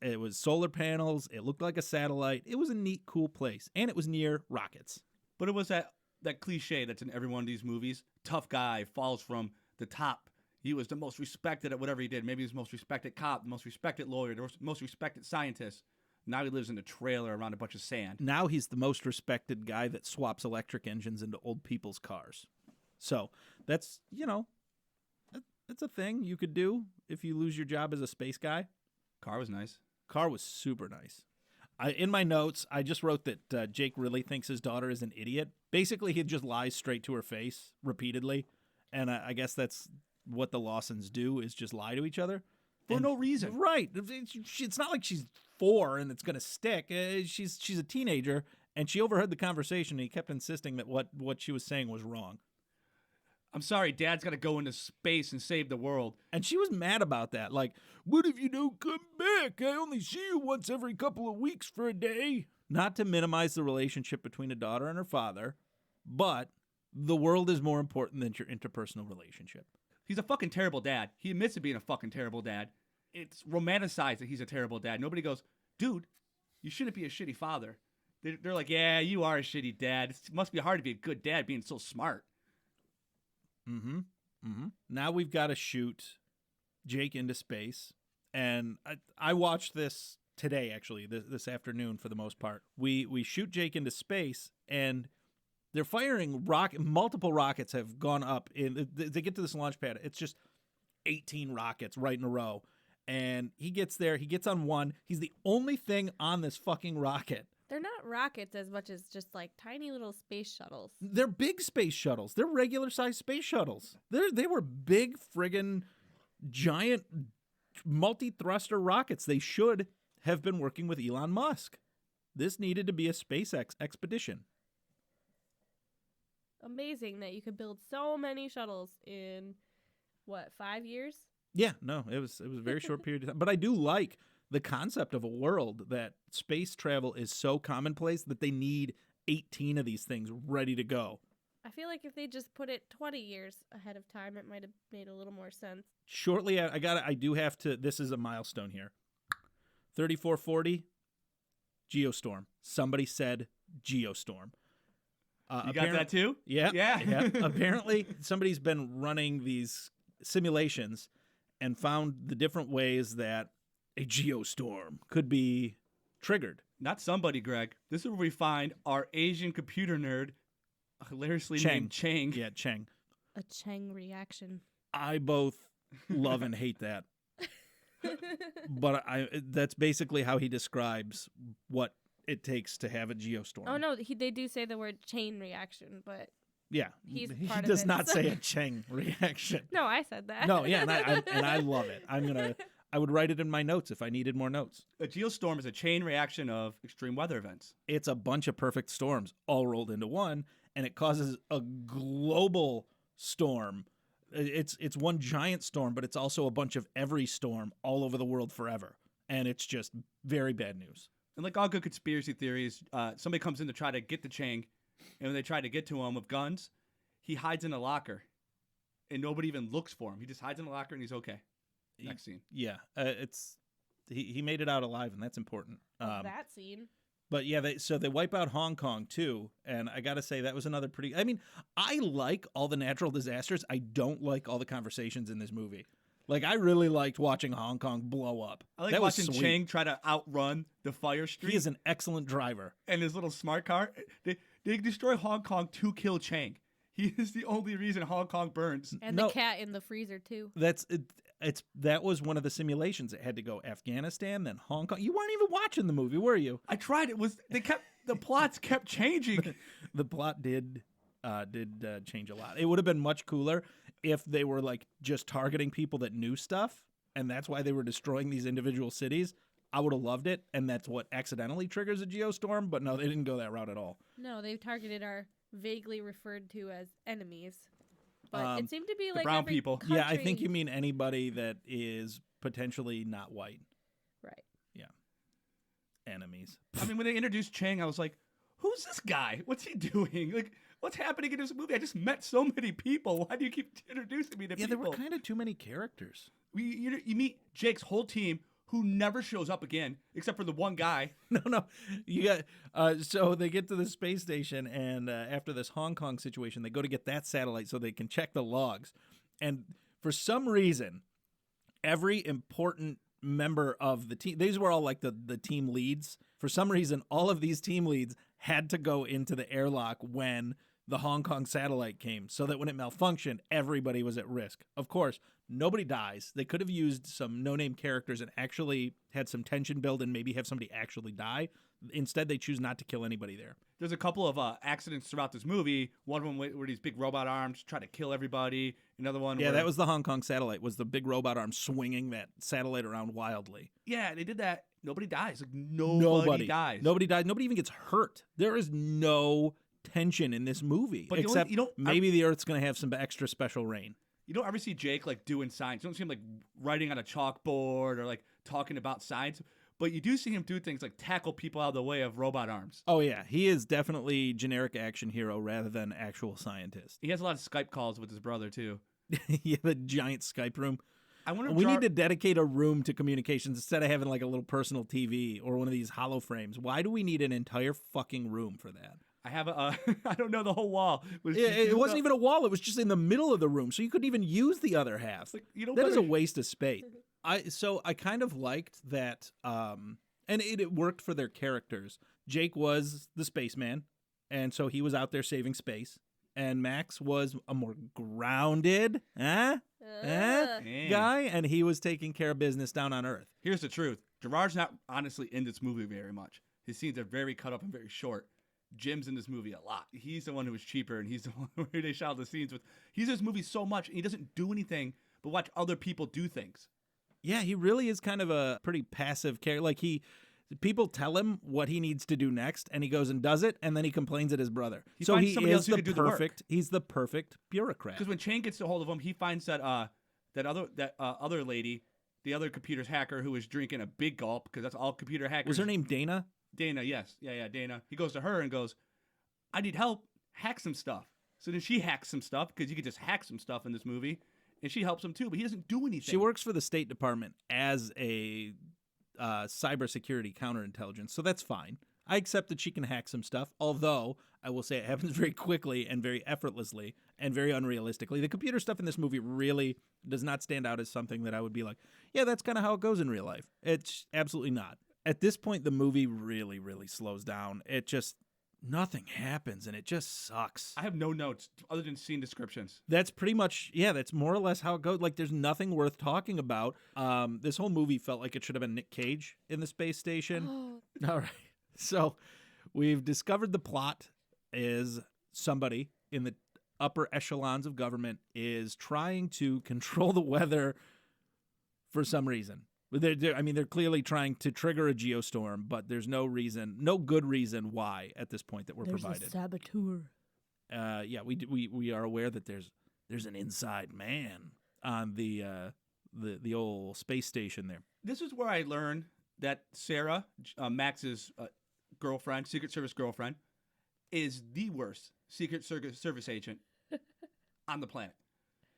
[SPEAKER 1] It was solar panels. It looked like a satellite. It was a neat, cool place, and it was near rockets.
[SPEAKER 2] But it was that cliche that's in every one of these movies. Tough guy falls from the top. He was the most respected at whatever he did. Maybe he was the most respected cop, the most respected lawyer, the most respected scientist. Now he lives in a trailer around a bunch of sand.
[SPEAKER 1] Now he's the most respected guy that swaps electric engines into old people's cars. So that's, that's a thing you could do if you lose your job as a space guy.
[SPEAKER 2] Car was nice.
[SPEAKER 1] Car was super nice. In my notes, I just wrote that Jake really thinks his daughter is an idiot. Basically, he just lies straight to her face repeatedly. And I guess that's what the Lawsons do, is just lie to each other.
[SPEAKER 2] For no reason.
[SPEAKER 1] Right. It's not like she's 4 and it's going to stick. She's a teenager, and she overheard the conversation, and he kept insisting that what she was saying was wrong.
[SPEAKER 2] I'm sorry, Dad's got to go into space and save the world.
[SPEAKER 1] And she was mad about that. Like, what if you don't come back? I only see you once every couple of weeks for a day. Not to minimize the relationship between a daughter and her father, but the world is more important than your interpersonal relationship.
[SPEAKER 2] He's a fucking terrible dad. He admits to being a fucking terrible dad. It's romanticized that he's a terrible dad. Nobody goes, dude, you shouldn't be a shitty father. They're like, yeah, you are a shitty dad. It must be hard to be a good dad being so smart.
[SPEAKER 1] Mm-hmm. Mm-hmm. Now we've got to shoot Jake into space. And I watched this today, actually, this afternoon for the most part. We shoot Jake into space, and they're firing multiple rockets have gone up. They get to this launch pad. It's just 18 rockets right in a row. And he gets there. He gets on one. He's the only thing on this fucking rocket.
[SPEAKER 3] They're not rockets as much as just like tiny little space shuttles.
[SPEAKER 1] They're big space shuttles. They're regular-sized space shuttles. They were big friggin' giant multi-thruster rockets. They should have been working with Elon Musk. This needed to be a SpaceX expedition.
[SPEAKER 3] Amazing that you could build so many shuttles in, 5 years?
[SPEAKER 1] Yeah, no, it was a very short period of time. But I do like the concept of a world that space travel is so commonplace that they need 18 of these things ready to go.
[SPEAKER 3] I feel like if they just put it 20 years ahead of time, it might have made a little more sense.
[SPEAKER 1] Shortly, I do have to, this is a milestone here. 3440, Geostorm. Somebody said Geostorm.
[SPEAKER 2] You got that too?
[SPEAKER 1] Yeah.
[SPEAKER 2] Yeah.
[SPEAKER 1] Apparently, somebody's been running these simulations and found the different ways that a geostorm could be triggered.
[SPEAKER 2] Not somebody, Greg. This is where we find our Asian computer nerd, hilariously named Chang.
[SPEAKER 1] Yeah, Chang.
[SPEAKER 3] A Chang reaction.
[SPEAKER 1] I both love and hate that. But that's basically how he describes what it takes to have a geostorm.
[SPEAKER 3] Oh, no, they do say the word chain reaction, but...
[SPEAKER 1] Yeah,
[SPEAKER 3] He's
[SPEAKER 1] he
[SPEAKER 3] part of
[SPEAKER 1] does
[SPEAKER 3] it,
[SPEAKER 1] not
[SPEAKER 3] so-
[SPEAKER 1] say a Chang reaction.
[SPEAKER 3] No, I said that.
[SPEAKER 1] No, yeah, and I love it. I would write it in my notes if I needed more notes.
[SPEAKER 2] A geostorm is a chain reaction of extreme weather events.
[SPEAKER 1] It's a bunch of perfect storms all rolled into one, and it causes a global storm. It's one giant storm, but it's also a bunch of every storm all over the world forever. And it's just very bad news.
[SPEAKER 2] And like all good conspiracy theories, somebody comes in to try to get the Chang, and when they try to get to him with guns, he hides in a locker, and nobody even looks for him. He just hides in a locker, and he's okay. Next scene.
[SPEAKER 1] Yeah, he made it out alive, and that's important.
[SPEAKER 3] That scene.
[SPEAKER 1] But yeah, so they wipe out Hong Kong too, and I gotta say that was another pretty. I mean, I like all the natural disasters. I don't like all the conversations in this movie. Like, I really liked watching Hong Kong blow up.
[SPEAKER 2] I like
[SPEAKER 1] that was
[SPEAKER 2] watching
[SPEAKER 1] sweet.
[SPEAKER 2] Chang try to outrun the fire street.
[SPEAKER 1] He is an excellent driver.
[SPEAKER 2] And his little smart car. They destroy Hong Kong to kill Chang. He is the only reason Hong Kong burns.
[SPEAKER 3] And
[SPEAKER 1] No.
[SPEAKER 3] the cat in the freezer too.
[SPEAKER 1] That was one of the simulations. It had to go Afghanistan, then Hong Kong. You weren't even watching the movie, were you?
[SPEAKER 2] I tried. The plots kept changing.
[SPEAKER 1] The plot did change a lot. It would have been much cooler if they were like just targeting people that knew stuff, and that's why they were destroying these individual cities. I would have loved it, and that's what accidentally triggers a geostorm. But no, they didn't go that route at all.
[SPEAKER 3] No, they targeted our vaguely referred to as enemies. But it seemed to be
[SPEAKER 2] the
[SPEAKER 3] like
[SPEAKER 2] brown
[SPEAKER 3] every
[SPEAKER 2] people.
[SPEAKER 3] country...
[SPEAKER 1] Yeah, I think you mean anybody that is potentially not white.
[SPEAKER 3] Right.
[SPEAKER 1] Yeah. Enemies.
[SPEAKER 2] I mean, when they introduced Chang, I was like, who's this guy? What's he doing? Like, what's happening in this movie? I just met so many people. Why do you keep introducing me to
[SPEAKER 1] Yeah,
[SPEAKER 2] people?
[SPEAKER 1] there were kind of too many characters.
[SPEAKER 2] You meet Jake's whole team, who never shows up again, except for the one guy.
[SPEAKER 1] No. You got so they get to the space station, and after this Hong Kong situation, they go to get that satellite so they can check the logs. And for some reason, every important member of the team, these were all like the team leads. For some reason, all of these team leads had to go into the airlock when the Hong Kong satellite came, so that when it malfunctioned, everybody was at risk. Of course, nobody dies. They could have used some no-name characters and actually had some tension build and maybe have somebody actually die. Instead, they choose not to kill anybody there.
[SPEAKER 2] There's a couple of accidents throughout this movie. One of them where these big robot arms try to kill everybody. Another one
[SPEAKER 1] Yeah,
[SPEAKER 2] where...
[SPEAKER 1] that was the Hong Kong satellite, was the big robot arm swinging that satellite around wildly.
[SPEAKER 2] Yeah, they did that. Nobody dies. Like, nobody dies.
[SPEAKER 1] Nobody dies. Nobody even gets hurt. There is no tension in this movie,
[SPEAKER 2] But
[SPEAKER 1] except maybe the Earth's going to have some extra special rain.
[SPEAKER 2] You don't ever see Jake like doing science. You don't see him like writing on a chalkboard or like talking about science. But you do see him do things like tackle people out of the way of robot arms.
[SPEAKER 1] Oh, yeah. He is definitely generic action hero rather than actual scientist.
[SPEAKER 2] He has a lot of Skype calls with his brother, too.
[SPEAKER 1] Yeah, the giant Skype room.
[SPEAKER 2] I wonder if
[SPEAKER 1] We need to dedicate a room to communications instead of having like a little personal TV or one of these hollow frames. Why do we need an entire fucking room for that?
[SPEAKER 2] I have I don't know, the whole wall.
[SPEAKER 1] It wasn't even a wall. It was just in the middle of the room, so you couldn't even use the other half.
[SPEAKER 2] Like, you know,
[SPEAKER 1] that is a waste of space. I kind of liked that, and it worked for their characters. Jake was the spaceman, and so he was out there saving space. And Max was a more grounded guy, and he was taking care of business down on Earth.
[SPEAKER 2] Here's the truth. Gerard's not honestly in this movie very much. His scenes are very cut up and very short. Jim's in this movie a lot. He's the one who was cheaper, and he's the one who they shot the scenes with. He's in this movie so much, and he doesn't do anything but watch other people do things.
[SPEAKER 1] Yeah, he really is kind of a pretty passive character. Like, people tell him what he needs to do next, and he goes and does it, and then he complains at his brother. He's the perfect bureaucrat.
[SPEAKER 2] Because when Chang gets a hold of him, he finds that other lady, the other computer's hacker, who was drinking a big gulp, because that's all computer hackers.
[SPEAKER 1] Was her name Dana?
[SPEAKER 2] Dana, yes. Yeah, Dana. He goes to her and goes, I need help. Hack some stuff. So then she hacks some stuff, because you could just hack some stuff in this movie, and she helps him too, but he doesn't do anything.
[SPEAKER 1] She works for the State Department as a cybersecurity counterintelligence, so that's fine. I accept that she can hack some stuff, although I will say it happens very quickly and very effortlessly and very unrealistically. The computer stuff in this movie really does not stand out as something that I would be like, yeah, that's kind of how it goes in real life. It's absolutely not. At this point, the movie really, really slows down. Nothing happens, and it just sucks.
[SPEAKER 2] I have no notes other than scene descriptions.
[SPEAKER 1] That's pretty much, that's more or less how it goes. Like, there's nothing worth talking about. This whole movie felt like it should have been Nick Cage in the space station. All right. So we've discovered the plot is somebody in the upper echelons of government is trying to control the weather for some reason. They're clearly trying to trigger a geostorm, but there's no good reason why at this point that we're provided.
[SPEAKER 3] There's a saboteur.
[SPEAKER 1] Yeah, we are aware that there's an inside man on the old space station there.
[SPEAKER 2] This is where I learned that Sarah, Max's girlfriend, Secret Service girlfriend, is the worst Secret Service agent on the planet.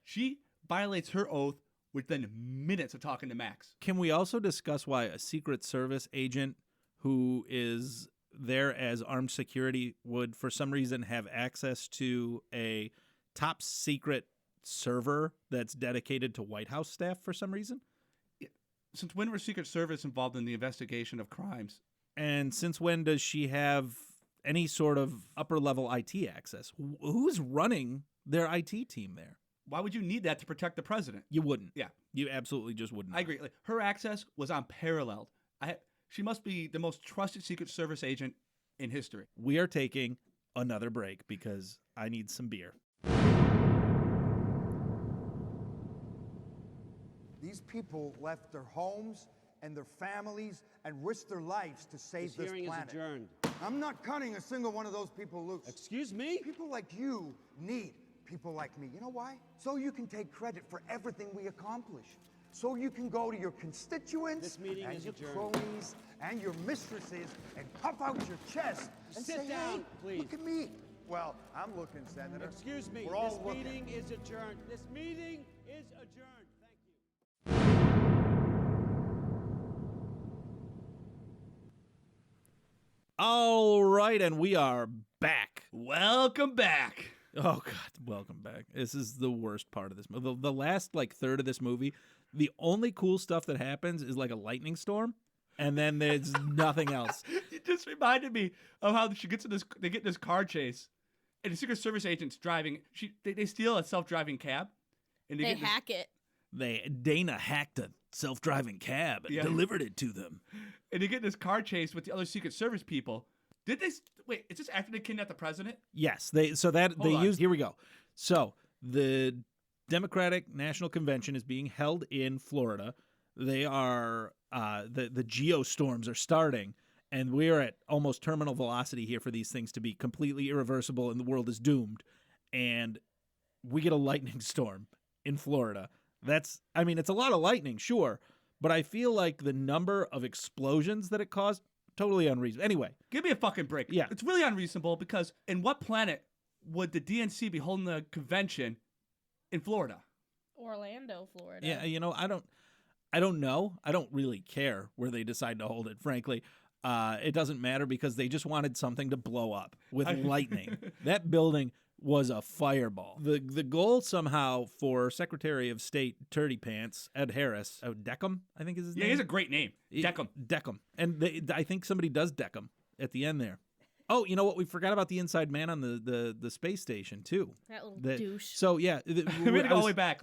[SPEAKER 2] She violates her oath within minutes of talking to Max.
[SPEAKER 1] Can we also discuss why a Secret Service agent who is there as armed security would, for some reason, have access to a top secret server that's dedicated to White House staff for some reason.
[SPEAKER 2] Since when was Secret Service involved in the investigation of crimes?
[SPEAKER 1] And since when does she have any sort of upper-level IT access? Who's running their IT team there?
[SPEAKER 2] Why would you need that to protect the president?
[SPEAKER 1] You wouldn't.
[SPEAKER 2] Yeah.
[SPEAKER 1] You absolutely just wouldn't.
[SPEAKER 2] I agree. Like, her access was unparalleled. She must be the most trusted Secret Service agent in history.
[SPEAKER 1] We are taking another break because I need some beer.
[SPEAKER 5] These people left their homes and their families and risked their lives to save this
[SPEAKER 6] hearing
[SPEAKER 5] planet.
[SPEAKER 6] is adjourned.
[SPEAKER 5] I'm not cutting a single one of those people loose.
[SPEAKER 6] Excuse me?
[SPEAKER 5] People like you need people like me. You know why? So you can take credit for everything we accomplish. So you can go to your constituents
[SPEAKER 6] This meeting
[SPEAKER 5] and
[SPEAKER 6] is
[SPEAKER 5] your
[SPEAKER 6] adjourned.
[SPEAKER 5] cronies and your mistresses and puff out your chest and
[SPEAKER 6] Sit
[SPEAKER 5] say,
[SPEAKER 6] down,
[SPEAKER 5] hey,
[SPEAKER 6] please.
[SPEAKER 5] look at me. Well, I'm looking, Senator.
[SPEAKER 6] Excuse me.
[SPEAKER 5] We're all
[SPEAKER 6] This
[SPEAKER 5] looking.
[SPEAKER 6] meeting is adjourned. This meeting is adjourned. Thank you.
[SPEAKER 1] All right, and we are back.
[SPEAKER 2] Welcome back.
[SPEAKER 1] Oh, God, welcome back. This is the worst part of this movie. The last, third of this movie, the only cool stuff that happens is, a lightning storm, and then there's nothing else.
[SPEAKER 2] It just reminded me of how she gets in this. They get in this car chase, and the Secret Service agent's driving. They steal a self-driving cab, and
[SPEAKER 3] They
[SPEAKER 2] get this-
[SPEAKER 3] hack it.
[SPEAKER 1] Dana hacked a self-driving cab and
[SPEAKER 2] Yeah.
[SPEAKER 1] delivered it to them.
[SPEAKER 2] and they get in this car chase with the other Secret Service people. Did they wait? Is this after they kidnapped the president?
[SPEAKER 1] Yes,
[SPEAKER 2] Hold on.
[SPEAKER 1] used. Here we go. So the Democratic National Convention is being held in Florida. They are the geostorms are starting, and we are at almost terminal velocity here for these things to be completely irreversible, and the world is doomed. And we get a lightning storm in Florida. It's a lot of lightning, sure, but I feel like the number of explosions that it caused, totally unreasonable. Anyway,
[SPEAKER 2] Give me a fucking break.
[SPEAKER 1] Yeah.
[SPEAKER 2] It's really unreasonable because in what planet would the DNC be holding the convention in Florida?
[SPEAKER 3] Orlando, Florida.
[SPEAKER 1] yeah, I don't know. I don't really care where they decide to hold it, frankly. It doesn't matter because they just wanted something to blow up with lightning. That building was a fireball. The goal somehow for Secretary of State Turdy Pants, Ed Harris, Deckham, I think is his
[SPEAKER 2] Yeah,
[SPEAKER 1] name.
[SPEAKER 2] he has a great name. Deckham.
[SPEAKER 1] Deckham. And I think somebody does deck him at the end there. Oh, you know what? We forgot about the inside man on the space station, too.
[SPEAKER 3] That little
[SPEAKER 1] The-
[SPEAKER 3] douche.
[SPEAKER 1] So, yeah.
[SPEAKER 2] We had to go all the way back.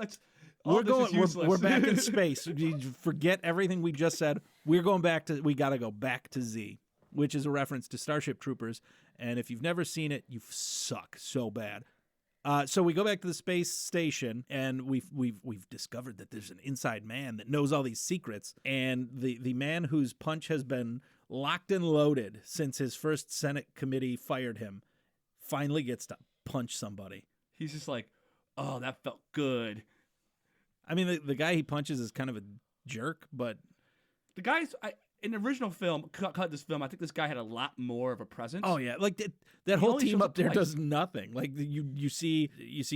[SPEAKER 1] We're back in space. You forget everything we just said. We got to go back to Z, which is a reference to Starship Troopers. And if you've never seen it, you suck so bad. So we go back to the space station, and we've discovered that there's an inside man that knows all these secrets. And the man whose punch has been locked and loaded since his first Senate committee fired him finally gets to punch somebody.
[SPEAKER 2] He's just like, oh, that felt good.
[SPEAKER 1] I mean, the guy he punches is kind of a jerk, but
[SPEAKER 2] The guys in the original film, cut this film, I think this guy had a lot more of a presence.
[SPEAKER 1] oh yeah, that whole
[SPEAKER 2] only
[SPEAKER 1] team
[SPEAKER 2] shows
[SPEAKER 1] up
[SPEAKER 2] up
[SPEAKER 1] there
[SPEAKER 2] twice.
[SPEAKER 1] does nothing. Like you see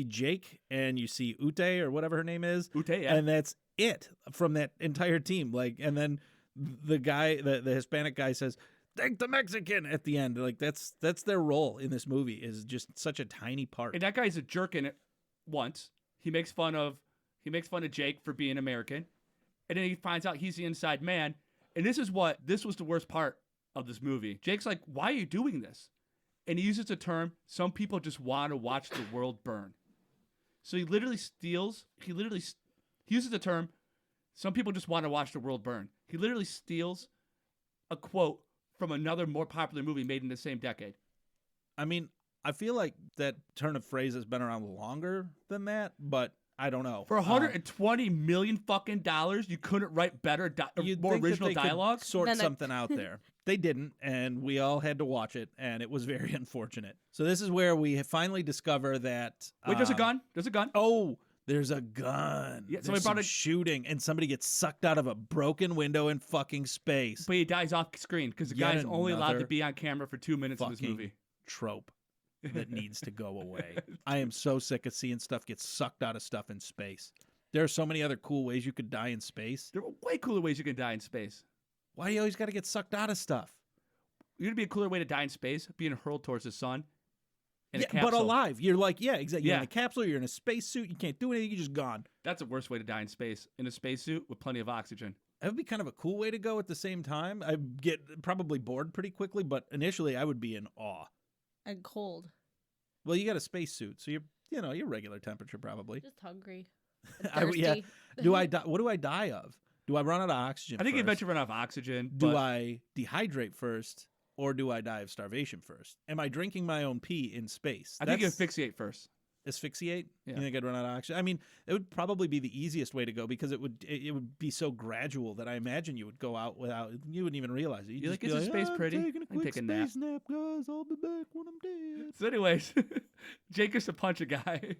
[SPEAKER 1] Jake and you see Ute or whatever her name is,
[SPEAKER 2] Ute, yeah.
[SPEAKER 1] and that's it from that entire team. And then the guy, the Hispanic guy says, "Thank the Mexican" at the end. That's their role in this movie, is just such a tiny part.
[SPEAKER 2] And that guy's a jerk in it once. He makes fun of Jake for being American. And then he finds out he's the inside man. And this was the worst part of this movie. Jake's like, why are you doing this? And he uses the term, some people just want to watch the world burn. So he uses the term, some people just want to watch the world burn. He literally steals a quote from another more popular movie made in the same decade.
[SPEAKER 1] I mean, I feel like that turn of phrase has been around longer than that, but I don't know.
[SPEAKER 2] For $120 million fucking dollars, you couldn't write better,
[SPEAKER 1] You'd
[SPEAKER 2] more
[SPEAKER 1] think that
[SPEAKER 2] original
[SPEAKER 1] they could
[SPEAKER 2] dialogue?
[SPEAKER 1] sort
[SPEAKER 3] Then
[SPEAKER 1] something out there. They didn't, and we all had to watch it, and it was very unfortunate. So this is where we finally discover that.
[SPEAKER 2] Wait, there's a gun? There's a gun?
[SPEAKER 1] Oh, there's a gun.
[SPEAKER 2] Yeah,
[SPEAKER 1] There's
[SPEAKER 2] somebody brought
[SPEAKER 1] some
[SPEAKER 2] a-
[SPEAKER 1] shooting, and somebody gets sucked out of a broken window in fucking space.
[SPEAKER 2] But he dies off screen because the
[SPEAKER 1] Yet
[SPEAKER 2] guy's only allowed to
[SPEAKER 1] another
[SPEAKER 2] be on camera for 2 minutes in this
[SPEAKER 1] fucking
[SPEAKER 2] movie.
[SPEAKER 1] trope that needs to go away. I am so sick of seeing stuff get sucked out of stuff in space. There are so many other cool ways you could die in space.
[SPEAKER 2] There are way cooler ways you can die in space.
[SPEAKER 1] Why do you always got to get sucked out of stuff?
[SPEAKER 2] You'd be a cooler way to die in space, being hurled towards the sun. In a
[SPEAKER 1] but
[SPEAKER 2] capsule.
[SPEAKER 1] alive. You're like, yeah, exactly. You're
[SPEAKER 2] Yeah.
[SPEAKER 1] in a capsule. You're in a spacesuit. You can't do anything. You're just gone.
[SPEAKER 2] That's the worst way to die in space. In a spacesuit with plenty of oxygen.
[SPEAKER 1] That would be kind of a cool way to go at the same time. I'd get probably bored pretty quickly, but initially I would be in awe.
[SPEAKER 3] And cold.
[SPEAKER 1] Well, you got a spacesuit, so you're regular temperature probably.
[SPEAKER 3] Just hungry.
[SPEAKER 1] Yeah.
[SPEAKER 3] Thirsty.
[SPEAKER 1] Do I die? What do I die of? Do I run out of oxygen?
[SPEAKER 2] I think you
[SPEAKER 1] first?
[SPEAKER 2] eventually run out of oxygen.
[SPEAKER 1] Do
[SPEAKER 2] but
[SPEAKER 1] I dehydrate first, or do I die of starvation first? Am I drinking my own pee in space?
[SPEAKER 2] I think you asphyxiate first.
[SPEAKER 1] Asphyxiate?
[SPEAKER 2] Yeah.
[SPEAKER 1] You think I'd run out of oxygen? I mean, it would probably be the easiest way to go because it would be so gradual that I imagine you would go out without, you wouldn't even realize it. You'd
[SPEAKER 2] You're
[SPEAKER 1] just
[SPEAKER 2] like,
[SPEAKER 1] be
[SPEAKER 2] "Is this space
[SPEAKER 1] "I'm
[SPEAKER 2] pretty?
[SPEAKER 1] taking a
[SPEAKER 2] I can
[SPEAKER 1] quick
[SPEAKER 2] take a nap."
[SPEAKER 1] space nap, guys. I'll be back when I'm dead.
[SPEAKER 2] So anyways, Jake used to punch a guy.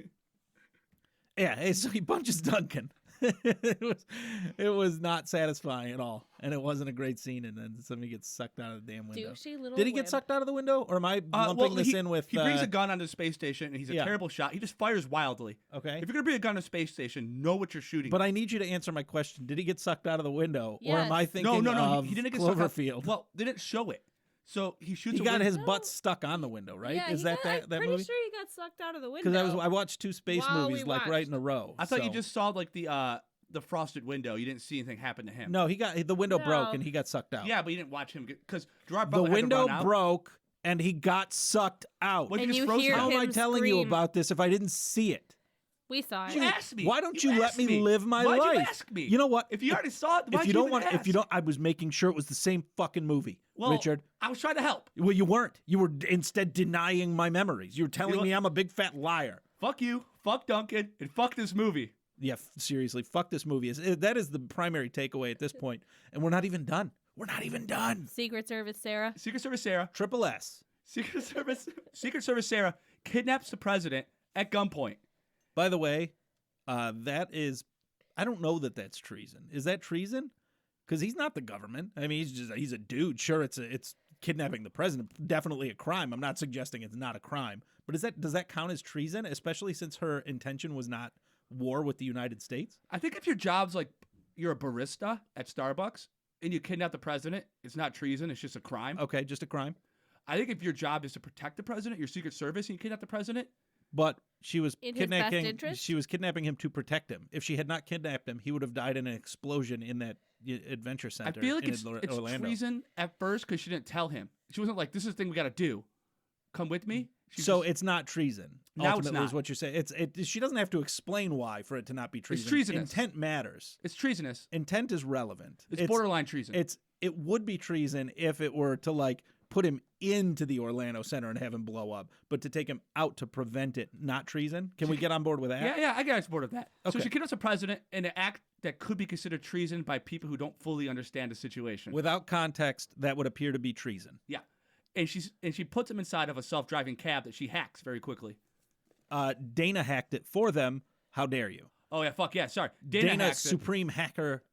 [SPEAKER 1] Yeah, hey, so he punches Duncan. it was not satisfying at all, and it wasn't a great scene. And then somebody gets sucked out of the damn window.
[SPEAKER 3] Douchey little
[SPEAKER 1] Did he get
[SPEAKER 3] wimp.
[SPEAKER 1] sucked out of the window, or am I lumping this in with?
[SPEAKER 2] He brings a gun onto the space station, and he's a
[SPEAKER 1] Yeah.
[SPEAKER 2] terrible shot. He just fires wildly.
[SPEAKER 1] Okay,
[SPEAKER 2] If you're gonna bring a gun to a space station, know what you're shooting.
[SPEAKER 1] but I need you to answer my question. Did he get sucked out of the window, or am I
[SPEAKER 3] Yes.
[SPEAKER 1] thinking
[SPEAKER 2] no,
[SPEAKER 1] of
[SPEAKER 2] he didn't get sucked out.
[SPEAKER 1] Cloverfield?
[SPEAKER 2] Well, they didn't show it. So he shoots.
[SPEAKER 1] He
[SPEAKER 2] a
[SPEAKER 1] got
[SPEAKER 2] window.
[SPEAKER 1] his butt stuck on the window, right?
[SPEAKER 3] Yeah,
[SPEAKER 1] Is
[SPEAKER 3] he
[SPEAKER 1] that
[SPEAKER 3] got, I'm
[SPEAKER 1] that
[SPEAKER 3] pretty
[SPEAKER 1] movie?
[SPEAKER 3] sure he got sucked out of the window.
[SPEAKER 1] Because I watched two space
[SPEAKER 3] While
[SPEAKER 1] movies
[SPEAKER 3] we
[SPEAKER 1] like right in a
[SPEAKER 3] watched.
[SPEAKER 1] row.
[SPEAKER 2] I thought you
[SPEAKER 1] so-
[SPEAKER 2] just saw like the frosted window. You didn't see anything happen to him.
[SPEAKER 1] No, he got the window broke
[SPEAKER 3] No.
[SPEAKER 1] and he got sucked out.
[SPEAKER 2] Yeah, but you didn't watch him because Gerard
[SPEAKER 1] the
[SPEAKER 2] Butler had to
[SPEAKER 1] window
[SPEAKER 2] run out.
[SPEAKER 1] broke and he got sucked out.
[SPEAKER 2] What,
[SPEAKER 3] And
[SPEAKER 2] just
[SPEAKER 3] you
[SPEAKER 2] froze
[SPEAKER 3] hear
[SPEAKER 2] him?
[SPEAKER 1] How am I
[SPEAKER 3] him
[SPEAKER 1] telling you
[SPEAKER 3] scream.
[SPEAKER 1] about this if I didn't see it?
[SPEAKER 3] We saw it.
[SPEAKER 2] You asked me.
[SPEAKER 1] Why don't you let
[SPEAKER 2] asked
[SPEAKER 1] me live my
[SPEAKER 2] Why'd
[SPEAKER 1] life?
[SPEAKER 2] You ask me.
[SPEAKER 1] You know what?
[SPEAKER 2] If you already saw it, why'd
[SPEAKER 1] if you don't
[SPEAKER 2] even
[SPEAKER 1] want, if you
[SPEAKER 2] ask?
[SPEAKER 1] don't, I was making sure it was the same fucking movie,
[SPEAKER 2] well,
[SPEAKER 1] Richard.
[SPEAKER 2] I was trying to help.
[SPEAKER 1] Well, you weren't. You were instead denying my memories. You were telling
[SPEAKER 2] know
[SPEAKER 1] me
[SPEAKER 2] what?
[SPEAKER 1] I'm a big fat liar.
[SPEAKER 2] Fuck you. Fuck Duncan. And fuck this movie.
[SPEAKER 1] Yeah, seriously, fuck this movie. That is the primary takeaway at this point, and we're not even done. We're not even done.
[SPEAKER 3] Secret Service Sarah.
[SPEAKER 2] Secret Service Sarah.
[SPEAKER 1] Triple S.
[SPEAKER 2] Secret Service Sarah kidnaps the president at gunpoint.
[SPEAKER 1] By the way, that is, I don't know that that's treason. Is that treason? Because he's not the government. I mean, he's a dude. Sure, it's kidnapping the president. Definitely a crime. I'm not suggesting it's not a crime. But does that count as treason? Especially since her intention was not war with the United States?
[SPEAKER 2] I think if your job's like you're a barista at Starbucks and you kidnap the president, it's not treason. It's just a crime.
[SPEAKER 1] Okay, just a crime.
[SPEAKER 2] I think if your job is to protect the president, your Secret Service, and you kidnap the president,
[SPEAKER 1] But she was
[SPEAKER 3] In his best
[SPEAKER 1] kidnapping.
[SPEAKER 3] interest?
[SPEAKER 1] She was kidnapping him to protect him. If she had not kidnapped him, he would have died in an explosion in that adventure
[SPEAKER 2] I
[SPEAKER 1] center.
[SPEAKER 2] feel like
[SPEAKER 1] in
[SPEAKER 2] it's
[SPEAKER 1] Orlando.
[SPEAKER 2] treason at first because she didn't tell him. She wasn't like, "This is the thing we got to do. Come with me." She
[SPEAKER 1] So
[SPEAKER 2] just-
[SPEAKER 1] it's not treason.
[SPEAKER 2] Now it's
[SPEAKER 1] Ultimately, is
[SPEAKER 2] not.
[SPEAKER 1] what you're saying. She doesn't have to explain why for it to not be treason.
[SPEAKER 2] treasonous.
[SPEAKER 1] Intent matters.
[SPEAKER 2] it's treasonous.
[SPEAKER 1] Intent is relevant.
[SPEAKER 2] It's borderline treason.
[SPEAKER 1] It would be treason if it were to like put him into the Orlando Center and have him blow up, but to take him out to prevent it, not treason. Can we get on board with that?
[SPEAKER 2] yeah, I get on board with that. So
[SPEAKER 1] Okay.
[SPEAKER 2] she kidnaps the president in an act that could be considered treason by people who don't fully understand the situation.
[SPEAKER 1] Without context, that would appear to be treason.
[SPEAKER 2] Yeah. And she puts him inside of a self-driving cab that she hacks very quickly.
[SPEAKER 1] Dana hacked it for them. How dare you?
[SPEAKER 2] Oh yeah, fuck yeah. Sorry, Dana hacks it.
[SPEAKER 1] supreme hacker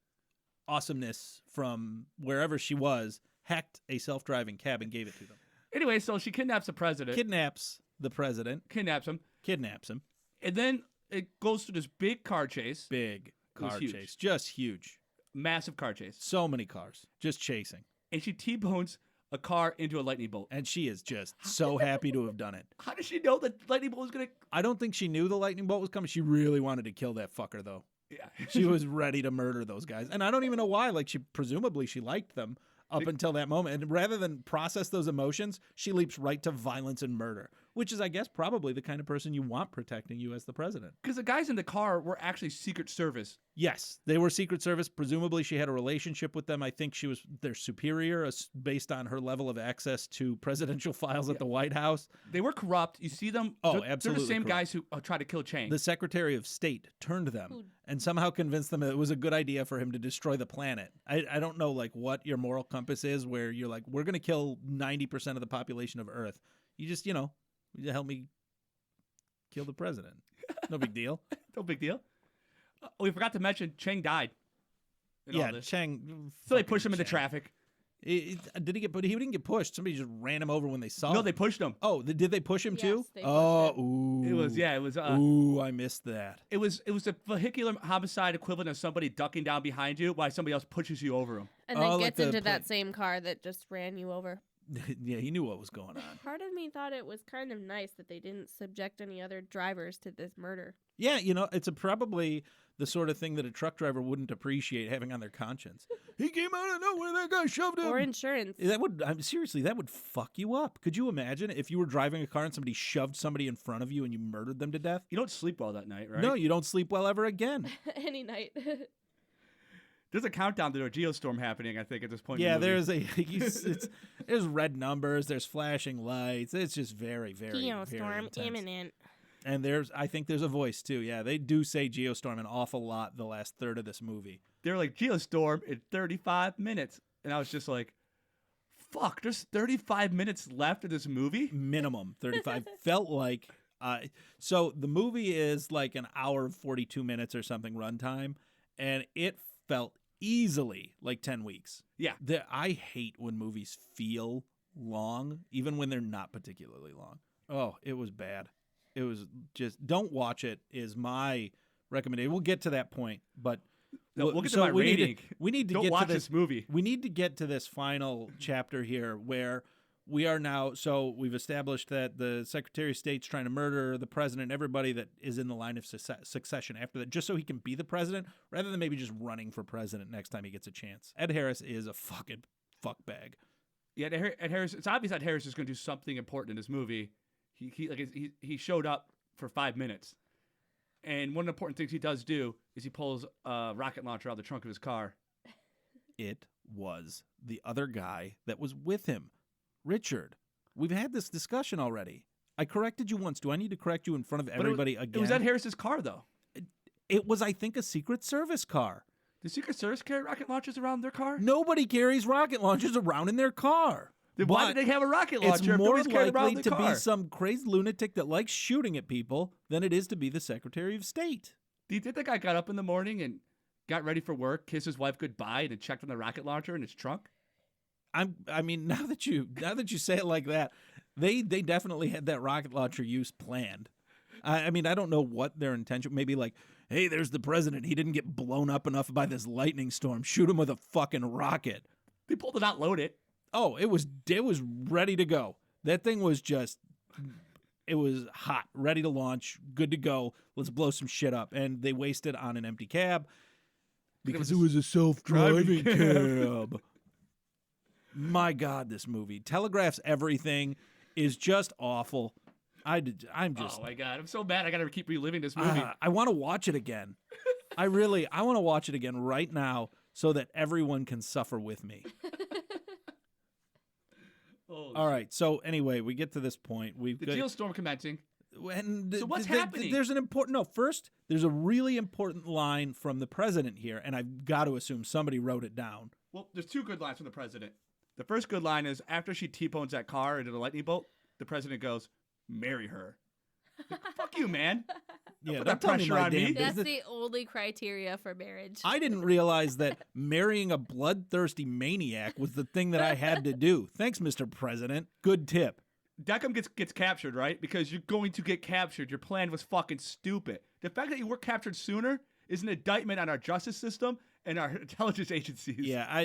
[SPEAKER 1] awesomeness from wherever she was, hacked a self-driving cab and gave it to them.
[SPEAKER 2] Anyway, so she kidnaps the president.
[SPEAKER 1] Kidnaps the president.
[SPEAKER 2] Kidnaps him,
[SPEAKER 1] Kidnaps him.
[SPEAKER 2] and then it goes through this big car chase,
[SPEAKER 1] Big
[SPEAKER 2] was
[SPEAKER 1] car
[SPEAKER 2] huge.
[SPEAKER 1] chase. Just huge.
[SPEAKER 2] massive car chase,
[SPEAKER 1] So many cars. Just chasing.
[SPEAKER 2] and she T-bones a car into a lightning bolt.
[SPEAKER 1] And she is just so happy to have done it.
[SPEAKER 2] How does she know that lightning bolt was gonna?
[SPEAKER 1] I don't think she knew the lightning bolt was coming. She really wanted to kill that fucker, though.
[SPEAKER 2] Yeah.
[SPEAKER 1] She was ready to murder those guys. And I don't even know why. Like, presumably she liked them up until that moment. And rather than process those emotions, she leaps right to violence and murder, which is, I guess, probably the kind of person you want protecting you as the president.
[SPEAKER 2] Because the guys in the car were actually Secret Service.
[SPEAKER 1] Yes, they were Secret Service. Presumably she had a relationship with them. I think she was their superior based on her level of access to presidential files at the White House.
[SPEAKER 2] They were corrupt. You see them.
[SPEAKER 1] Oh,
[SPEAKER 2] They're
[SPEAKER 1] absolutely
[SPEAKER 2] the same
[SPEAKER 1] corrupt.
[SPEAKER 2] guys who tried to kill Chang.
[SPEAKER 1] The Secretary of State turned them and somehow convinced them that it was a good idea for him to destroy the planet. I don't know like what your moral compass is where you're like, we're going to kill 90% of the population of Earth. You just, you help me kill the president. No big deal.
[SPEAKER 2] No big deal. We forgot to mention Chang died. in all
[SPEAKER 1] Yeah,
[SPEAKER 2] this.
[SPEAKER 1] Chang.
[SPEAKER 2] So they pushed him into
[SPEAKER 1] Chang.
[SPEAKER 2] traffic.
[SPEAKER 1] Did he get? But he didn't get pushed. Somebody just ran him over when they saw
[SPEAKER 2] No,
[SPEAKER 1] him.
[SPEAKER 2] they pushed him.
[SPEAKER 1] Oh, did they push him too?
[SPEAKER 3] Yes, they pushed
[SPEAKER 1] oh,
[SPEAKER 3] him.
[SPEAKER 1] ooh.
[SPEAKER 2] It was
[SPEAKER 1] Ooh, I missed that.
[SPEAKER 2] It was a vehicular homicide equivalent of somebody ducking down behind you while somebody else pushes you over him.
[SPEAKER 3] And then
[SPEAKER 1] Oh, like
[SPEAKER 3] gets
[SPEAKER 1] the
[SPEAKER 3] into that
[SPEAKER 1] plane.
[SPEAKER 3] same car that just ran you over.
[SPEAKER 1] Yeah, he knew what was going on.
[SPEAKER 3] Part of me thought it was kind of nice that they didn't subject any other drivers to this murder.
[SPEAKER 1] Yeah, it's probably the sort of thing that a truck driver wouldn't appreciate having on their conscience. He came out of nowhere, that guy shoved him.
[SPEAKER 3] Or insurance.
[SPEAKER 1] Seriously, that would fuck you up. Could you imagine if you were driving a car and somebody shoved somebody in front of you and you murdered them to death?
[SPEAKER 2] You don't sleep well that night, right?
[SPEAKER 1] No, you don't sleep well ever again.
[SPEAKER 3] Any night.
[SPEAKER 2] There's a countdown to a geostorm happening, I think, at this point.
[SPEAKER 1] Yeah,
[SPEAKER 2] in the movie.
[SPEAKER 1] there's red numbers, there's flashing lights. It's just very, very, very
[SPEAKER 3] Geostorm
[SPEAKER 1] intense.
[SPEAKER 3] imminent.
[SPEAKER 1] And I think there's a voice too. Yeah, they do say Geostorm an awful lot the last third of this movie.
[SPEAKER 2] They're like, Geostorm in 35 minutes. And I was just like, fuck, there's 35 minutes left of this movie?
[SPEAKER 1] Minimum 35. Felt like, so the movie is like an hour 42 minutes or something runtime, and it felt easily like 10 weeks.
[SPEAKER 2] Yeah.
[SPEAKER 1] I hate when movies feel long, even when they're not particularly long. Oh, it was bad. It was just, don't watch it is my recommendation. We'll get to that point, but
[SPEAKER 2] No, we'll get to my rating.
[SPEAKER 1] We need to
[SPEAKER 2] Don't
[SPEAKER 1] get
[SPEAKER 2] watch
[SPEAKER 1] to this
[SPEAKER 2] movie.
[SPEAKER 1] We need to get to this final chapter here where we are now. So we've established that the Secretary of State's trying to murder the president, everybody that is in the line of succession after that, just so he can be the president, rather than maybe just running for president next time he gets a chance. Ed Harris is a fucking fuckbag.
[SPEAKER 2] Yeah, Ed Harris. It's obvious that Harris is going to do something important in this movie. He showed up for 5 minutes, and one of the important things he does do is he pulls a rocket launcher out of the trunk of his car.
[SPEAKER 1] It was the other guy that was with him, Richard. We've had this discussion already. I corrected you once. Do I need to correct you in front of everybody again?
[SPEAKER 2] It was Ed Harris's car, though.
[SPEAKER 1] It was, I think, a Secret Service car.
[SPEAKER 2] Does Secret Service carry rocket launchers around their car?
[SPEAKER 1] Nobody carries rocket launchers around in their car.
[SPEAKER 2] Then why did they have a rocket launcher?
[SPEAKER 1] It's more
[SPEAKER 2] if carried around
[SPEAKER 1] likely
[SPEAKER 2] the
[SPEAKER 1] to
[SPEAKER 2] car?
[SPEAKER 1] be some crazy lunatic that likes shooting at people than it is to be the Secretary of State.
[SPEAKER 2] Do you think that guy got up in the morning and got ready for work, kissed his wife goodbye, and then checked on the rocket launcher in his trunk?
[SPEAKER 1] I mean, now that you say it like that, they definitely had that rocket launcher use planned. I mean, I don't know what their intention. Maybe like, hey, there's the president. He didn't get blown up enough by this lightning storm. Shoot him with a fucking rocket.
[SPEAKER 2] They pulled it out, load it.
[SPEAKER 1] Oh, it was ready to go. That thing was it was hot, ready to launch, good to go. Let's blow some shit up. And they wasted on an empty cab because it was a self-driving cab. My God, this movie telegraphs everything, is just awful. I'm just.
[SPEAKER 2] Oh my God, I'm so mad. I got to keep reliving this movie.
[SPEAKER 1] I want to watch it again. I want to watch it again right now so that everyone can suffer with me. All right. So anyway, we get to this point.
[SPEAKER 2] The Geostorm commencing.
[SPEAKER 1] So
[SPEAKER 2] what's happening?
[SPEAKER 1] There's an important. No, first there's a really important line from the president here, and I've got to assume somebody wrote it down.
[SPEAKER 2] Well, there's two good lines from the president. The first good line is after she T-bones that car into the lightning bolt, the president goes, "Marry her." Like, fuck you, man.
[SPEAKER 1] Yeah,
[SPEAKER 2] put
[SPEAKER 1] don't
[SPEAKER 2] that
[SPEAKER 1] tell me
[SPEAKER 2] pressure
[SPEAKER 1] my
[SPEAKER 2] on
[SPEAKER 1] damn
[SPEAKER 2] me.
[SPEAKER 1] business.
[SPEAKER 3] That's the only criteria for marriage.
[SPEAKER 1] I didn't realize that marrying a bloodthirsty maniac was the thing that I had to do. Thanks, Mr. President. Good tip.
[SPEAKER 2] Deckham gets captured, right? Because you're going to get captured. Your plan was fucking stupid. The fact that you were captured sooner is an indictment on our justice system and our intelligence agencies.
[SPEAKER 1] Yeah,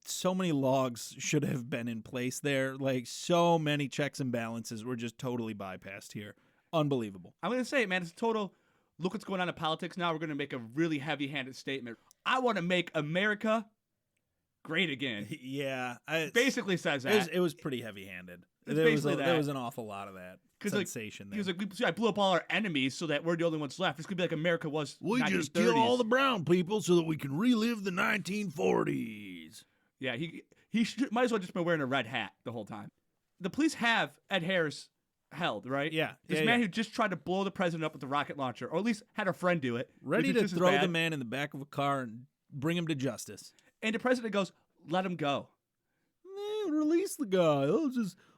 [SPEAKER 1] so many logs should have been in place there. Like, so many checks and balances were just totally bypassed here. Unbelievable.
[SPEAKER 2] I'm going to say it, man. It's a total, look what's going on in politics now. We're going to make a really heavy-handed statement. I want to make America great again.
[SPEAKER 1] Yeah.
[SPEAKER 2] Basically says that.
[SPEAKER 1] It was pretty heavy-handed.
[SPEAKER 2] It's
[SPEAKER 1] There
[SPEAKER 2] basically that.
[SPEAKER 1] There was an awful lot of that sensation
[SPEAKER 2] He was
[SPEAKER 1] there.
[SPEAKER 2] like, I blew up all our enemies so that we're the only ones left. It's going to be like America was
[SPEAKER 1] We just
[SPEAKER 2] 1930s.
[SPEAKER 1] kill all the brown people so that we can relive the 1940s.
[SPEAKER 2] Yeah, he might as well just been wearing a red hat the whole time. The police have Ed Harris held, right?
[SPEAKER 1] Yeah.
[SPEAKER 2] This man who just tried to blow the president up with a rocket launcher, or at least had a friend do it.
[SPEAKER 1] Ready
[SPEAKER 2] which
[SPEAKER 1] to
[SPEAKER 2] is just as
[SPEAKER 1] throw
[SPEAKER 2] bad.
[SPEAKER 1] the man in the back of a car and bring him to justice.
[SPEAKER 2] And the president goes, let him go.
[SPEAKER 1] Release the guy.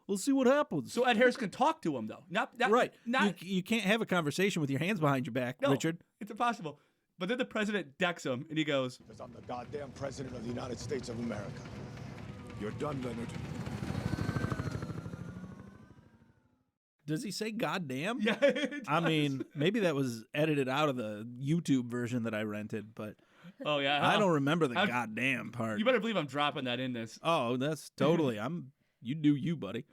[SPEAKER 1] We'll see what happens.
[SPEAKER 2] So Ed Harris can talk to him, though. Not
[SPEAKER 1] right.
[SPEAKER 2] Not,
[SPEAKER 1] you can't have a conversation with your hands behind your back,
[SPEAKER 2] no,
[SPEAKER 1] Richard.
[SPEAKER 2] It's impossible. But then the president decks him, and he goes,
[SPEAKER 7] Because I'm the goddamn president of the United States of America. You're done, Leonard.
[SPEAKER 1] Does he say goddamn?
[SPEAKER 2] yeah. it
[SPEAKER 1] I
[SPEAKER 2] does.
[SPEAKER 1] mean, maybe that was edited out of the YouTube version that I rented, but
[SPEAKER 2] Oh, yeah.
[SPEAKER 1] I don't remember the
[SPEAKER 2] I'm-
[SPEAKER 1] goddamn part.
[SPEAKER 2] You better believe I'm dropping that in this.
[SPEAKER 1] Oh, that's totally. I'm You do you, buddy.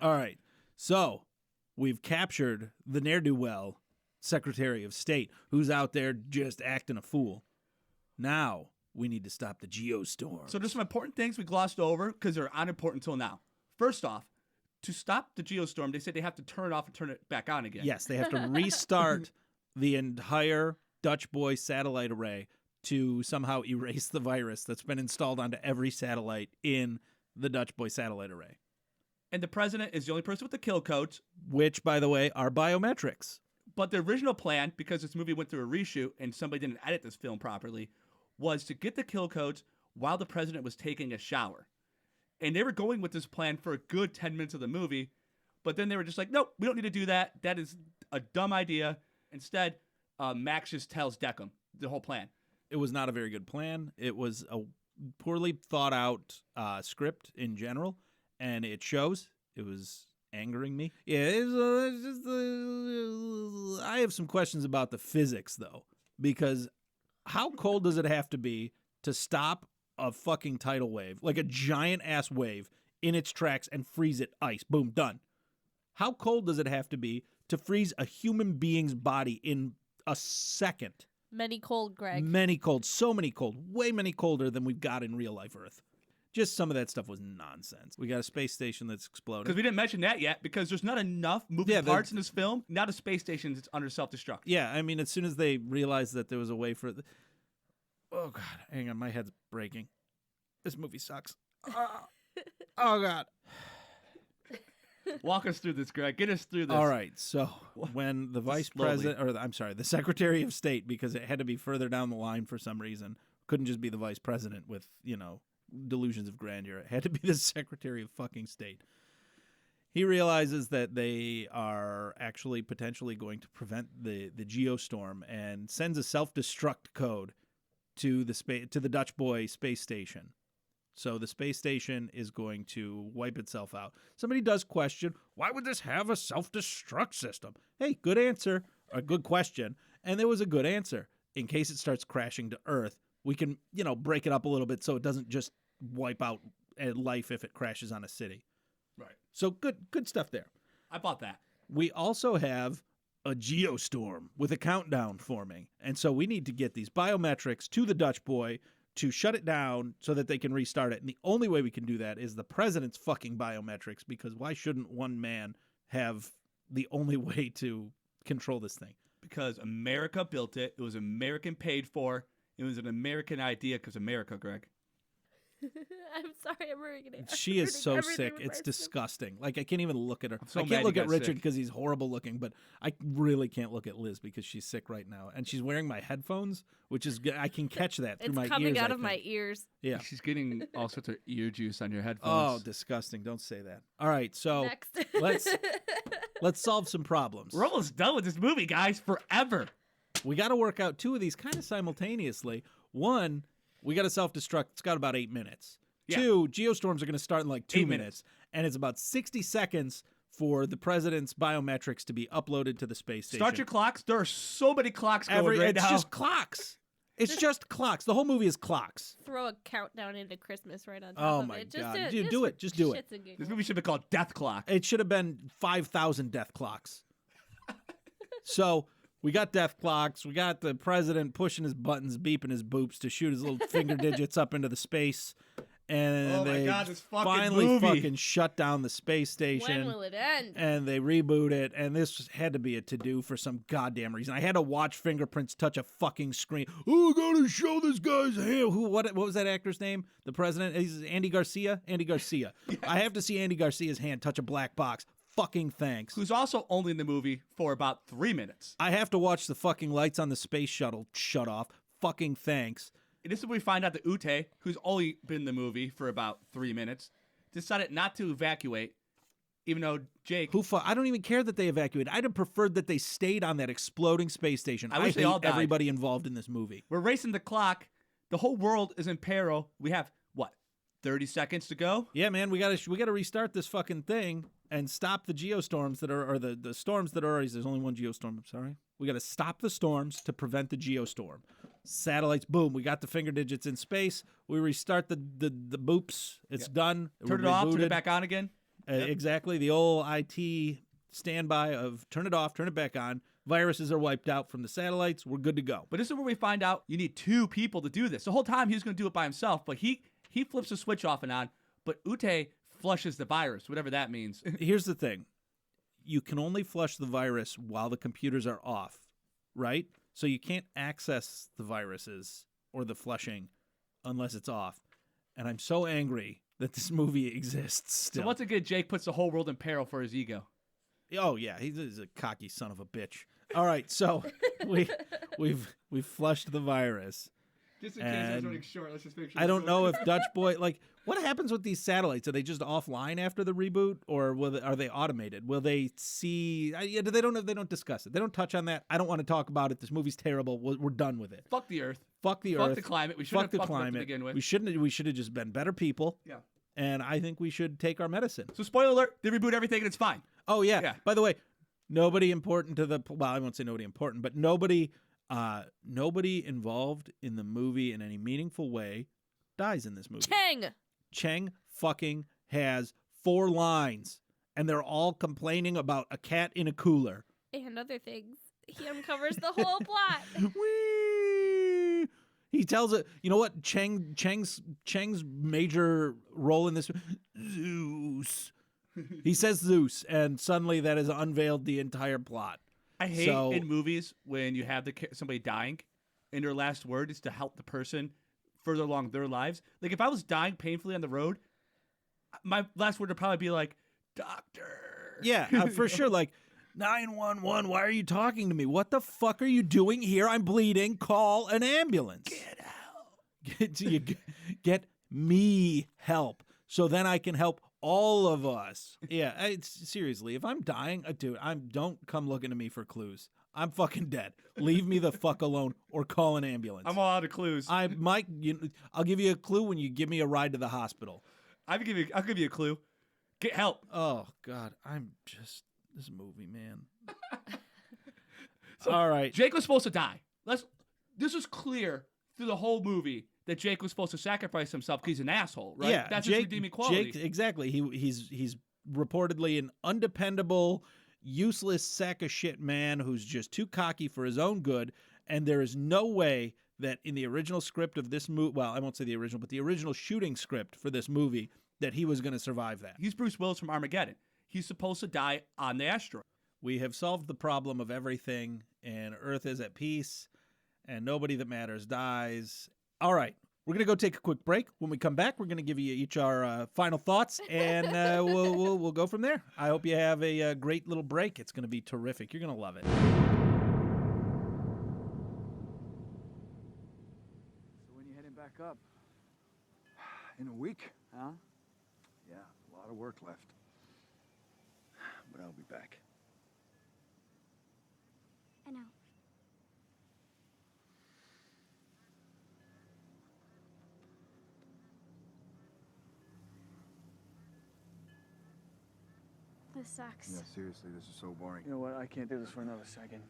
[SPEAKER 1] All right. So we've captured the ne'er-do-well Secretary of State who's out there just acting a fool. Now we need to stop the Geostorm.
[SPEAKER 2] So there's some important things we glossed over because they're unimportant until now. First off, to stop the Geostorm, they said they have to turn it off and turn it back on again.
[SPEAKER 1] Yes, they have to restart the entire Dutch Boy satellite array to somehow erase the virus that's been installed onto every satellite in the Dutch Boy satellite array.
[SPEAKER 2] And the president is the only person with the kill codes.
[SPEAKER 1] Which, by the way, are biometrics.
[SPEAKER 2] But the original plan, because this movie went through a reshoot and somebody didn't edit this film properly, was to get the kill codes while the president was taking a shower. And they were going with this plan for a good 10 minutes of the movie, but then they were just like, nope, we don't need to do that. That is a dumb idea. Instead, Max just tells Deckham the whole plan.
[SPEAKER 1] It was not a very good plan. It was a poorly thought out script in general, and it shows. It was angering me. Yeah, I have some questions about the physics, though, because how cold does it have to be to stop a fucking tidal wave, like a giant ass wave, in its tracks and freeze it ice? Boom, done. How cold does it have to be to freeze a human being's body in a second?
[SPEAKER 3] Many cold, Greg.
[SPEAKER 1] Many cold, so many cold, way many colder than we've got in real life Earth. Just some of that stuff was nonsense. We got a space station that's exploding.
[SPEAKER 2] Because we didn't mention that yet, because there's not enough moving parts in this film. Not a space station that's under self-destruct.
[SPEAKER 1] Yeah, I mean, as soon as they realized that there was a way for it. Oh, God. Hang on. My head's breaking. This movie sucks. Oh, God.
[SPEAKER 2] Walk us through this, Greg. Get us through this.
[SPEAKER 1] All right. So when the vice president, or I'm sorry, the Secretary of State, because it had to be further down the line for some reason, couldn't just be the vice president with, delusions of grandeur. It had to be the Secretary of fucking State. He realizes that they are actually potentially going to prevent the Geostorm and sends a self-destruct code to the Dutch Boy space station. So the space station is going to wipe itself out. Somebody does question, why would this have a self-destruct system? Hey, good answer, a good question. And there was a good answer. In case it starts crashing to Earth, we can, break it up a little bit so it doesn't just wipe out life if it crashes on a city.
[SPEAKER 2] Right.
[SPEAKER 1] So good stuff there.
[SPEAKER 2] I bought that.
[SPEAKER 1] We also have a Geostorm with a countdown forming. And so we need to get these biometrics to the Dutch Boy to shut it down so that they can restart it. And the only way we can do that is the president's fucking biometrics, because why shouldn't one man have the only way to control this thing?
[SPEAKER 2] Because America built it. It was American paid for. It was an American idea because America, Greg.
[SPEAKER 3] I'm sorry, I'm ruining it.
[SPEAKER 1] She is so sick. It's disgusting. Like, I can't even look at her.
[SPEAKER 2] So
[SPEAKER 1] I can't look
[SPEAKER 2] you
[SPEAKER 1] at
[SPEAKER 2] got
[SPEAKER 1] Richard
[SPEAKER 2] sick.
[SPEAKER 1] because he's horrible looking, but I really can't look at Liz because she's sick right now. And she's wearing my headphones, which is I can catch that through
[SPEAKER 3] It's
[SPEAKER 1] my ears.
[SPEAKER 3] coming out
[SPEAKER 1] I
[SPEAKER 3] of my
[SPEAKER 1] think.
[SPEAKER 3] ears.
[SPEAKER 1] Yeah.
[SPEAKER 2] She's getting all sorts of ear juice on your
[SPEAKER 1] Oh,
[SPEAKER 2] headphones.
[SPEAKER 1] disgusting. Don't say that. All right, so
[SPEAKER 3] Next.
[SPEAKER 1] let's solve some problems.
[SPEAKER 2] We're almost done with this movie, guys, forever.
[SPEAKER 1] We got to work out two of these kind of simultaneously. One, we got to self-destruct. It's got about 8 minutes.
[SPEAKER 2] Yeah.
[SPEAKER 1] Two, Geostorms are going to start in like 2
[SPEAKER 2] 8
[SPEAKER 1] minutes. And it's about 60 seconds for the president's biometrics to be uploaded to the space station.
[SPEAKER 2] Start your clocks. There are so many clocks going right
[SPEAKER 1] it's
[SPEAKER 2] now.
[SPEAKER 1] just clocks. It's just clocks. The whole movie is clocks.
[SPEAKER 3] Throw a countdown into Christmas right on top
[SPEAKER 1] Oh
[SPEAKER 3] of
[SPEAKER 1] my
[SPEAKER 3] it.
[SPEAKER 1] God.
[SPEAKER 3] Just
[SPEAKER 1] Dude,
[SPEAKER 3] just
[SPEAKER 1] do
[SPEAKER 3] for
[SPEAKER 1] it. Just do it.
[SPEAKER 3] shits and giggles.
[SPEAKER 2] This movie should be called Death Clock.
[SPEAKER 1] It should have been 5,000 death clocks. So we got death clocks. We got the president pushing his buttons, beeping his boops to shoot his little finger digits up into the space. And
[SPEAKER 2] Oh my
[SPEAKER 1] they
[SPEAKER 2] God, this fucking
[SPEAKER 1] finally
[SPEAKER 2] movie.
[SPEAKER 1] fucking shut down the space station.
[SPEAKER 3] When will it end?
[SPEAKER 1] And they reboot it, and this had to be a to-do for some goddamn reason. I had to watch fingerprints touch a fucking screen. Oh, I gotta show this guy's hand. What was that actor's name? The president? He's Andy Garcia? Andy Garcia. Yes. I have to see Andy Garcia's hand touch a black box. Fucking thanks.
[SPEAKER 2] Who's also only in the movie for about 3 minutes.
[SPEAKER 1] I have to watch the fucking lights on the space shuttle shut off. Fucking thanks.
[SPEAKER 2] And this is where we find out that Ute, who's only been in the movie for about 3 minutes, decided not to evacuate, even though Jake...
[SPEAKER 1] I don't even care that they evacuated. I'd have preferred that they stayed on that exploding space station.
[SPEAKER 2] I wish they
[SPEAKER 1] hate
[SPEAKER 2] all died.
[SPEAKER 1] everybody involved in this movie.
[SPEAKER 2] We're racing the clock. The whole world is in peril. We have, 30 seconds to go?
[SPEAKER 1] Yeah, man, we gotta restart this fucking thing and stop the geostorms that are, or the storms that are. There's only one geostorm. I'm sorry. We gotta stop the storms to prevent the geostorm. Satellites, boom, we got the finger digits in space. We restart the boops. It's done.
[SPEAKER 2] Turn
[SPEAKER 1] We're
[SPEAKER 2] it off, turn
[SPEAKER 1] rebooted.
[SPEAKER 2] it back on again.
[SPEAKER 1] Exactly. The old IT standby of turn it off, turn it back on. Viruses are wiped out from the satellites. We're good to go.
[SPEAKER 2] But this is where we find out you need 2 people to do this. The whole time he was going to do it by himself, but he flips the switch off and on, but Ute flushes the virus, whatever that means.
[SPEAKER 1] Here's the thing. You can only flush the virus while the computers are off, right? So you can't access the viruses or the flushing unless it's off. And I'm so angry that this movie exists still.
[SPEAKER 2] So once again, Jake puts the whole world in peril for his ego.
[SPEAKER 1] Oh yeah, he's a cocky son of a bitch. All right, so we've flushed the virus.
[SPEAKER 2] Just
[SPEAKER 1] in case I was
[SPEAKER 2] running
[SPEAKER 1] running
[SPEAKER 2] short, let's just make sure.
[SPEAKER 1] I don't know if Dutch Boy, like, what happens with these satellites? Are they just offline after the reboot, or are they automated? Will they see? They don't discuss it. They don't touch on that. I don't want to talk about it. This movie's terrible. We're done with it.
[SPEAKER 2] Fuck the Earth.
[SPEAKER 1] Fuck the
[SPEAKER 2] Fuck
[SPEAKER 1] Earth.
[SPEAKER 2] the climate. We shouldn't
[SPEAKER 1] Fuck the
[SPEAKER 2] have fucked with it to
[SPEAKER 1] climate.
[SPEAKER 2] begin with.
[SPEAKER 1] We should have just been better people.
[SPEAKER 2] Yeah.
[SPEAKER 1] And I think we should take our medicine.
[SPEAKER 2] So spoiler alert, they reboot everything and it's fine.
[SPEAKER 1] Oh yeah.
[SPEAKER 2] Yeah.
[SPEAKER 1] By the way, nobody important to the I won't say nobody important, but nobody involved in the movie in any meaningful way dies in this movie. Cheng fucking has 4 lines, and they're all complaining about a cat in a cooler.
[SPEAKER 3] And other things. He uncovers the whole plot.
[SPEAKER 1] Whee! He tells it. You know what? Cheng's major role in this, Zeus. He says Zeus, and suddenly that has unveiled the entire plot.
[SPEAKER 2] I hate in movies when you have somebody dying, and their last word is to help the person further along their lives. Like if I was dying painfully on the road, my last word would probably be like, "Doctor."
[SPEAKER 1] Yeah, for sure. Like 911. Why are you talking to me? What the fuck are you doing here? I'm bleeding. Call an ambulance. Get help. Get me help, so then I can help all of us. Yeah, seriously, if I'm dying, dude, don't come looking to me for clues. I'm fucking dead. Leave me the fuck alone or call an ambulance.
[SPEAKER 2] I'm all out of clues.
[SPEAKER 1] I'll give you a clue when you give me a ride to the hospital.
[SPEAKER 2] I'll give you a clue. Get help.
[SPEAKER 1] Oh God, this movie, man. All right.
[SPEAKER 2] Jake was supposed to die. This was clear through the whole movie that Jake was supposed to sacrifice himself because he's an asshole, right?
[SPEAKER 1] Yeah,
[SPEAKER 2] that's his redeeming quality.
[SPEAKER 1] Jake, exactly. He's reportedly an undependable, useless sack of shit man who's just too cocky for his own good, and there is no way that in the original script of this movie, well, I won't say the original, but the original shooting script for this movie, that he was going to survive that.
[SPEAKER 2] He's Bruce Willis from Armageddon. He's supposed to die on the asteroid.
[SPEAKER 1] We have solved the problem of everything, and Earth is at peace, and nobody that matters dies. All right, we're going to go take a quick break. When we come back, we're going to give you each our final thoughts, and we'll go from there. I hope you have a great little break. It's going to be terrific. You're going to love it.
[SPEAKER 5] So when you heading back up? In a week. Huh? Yeah, a lot of work left. But I'll be back.
[SPEAKER 4] I know. This sucks.
[SPEAKER 5] Yeah, seriously, this is so boring.
[SPEAKER 8] You know what? I can't do this for another second.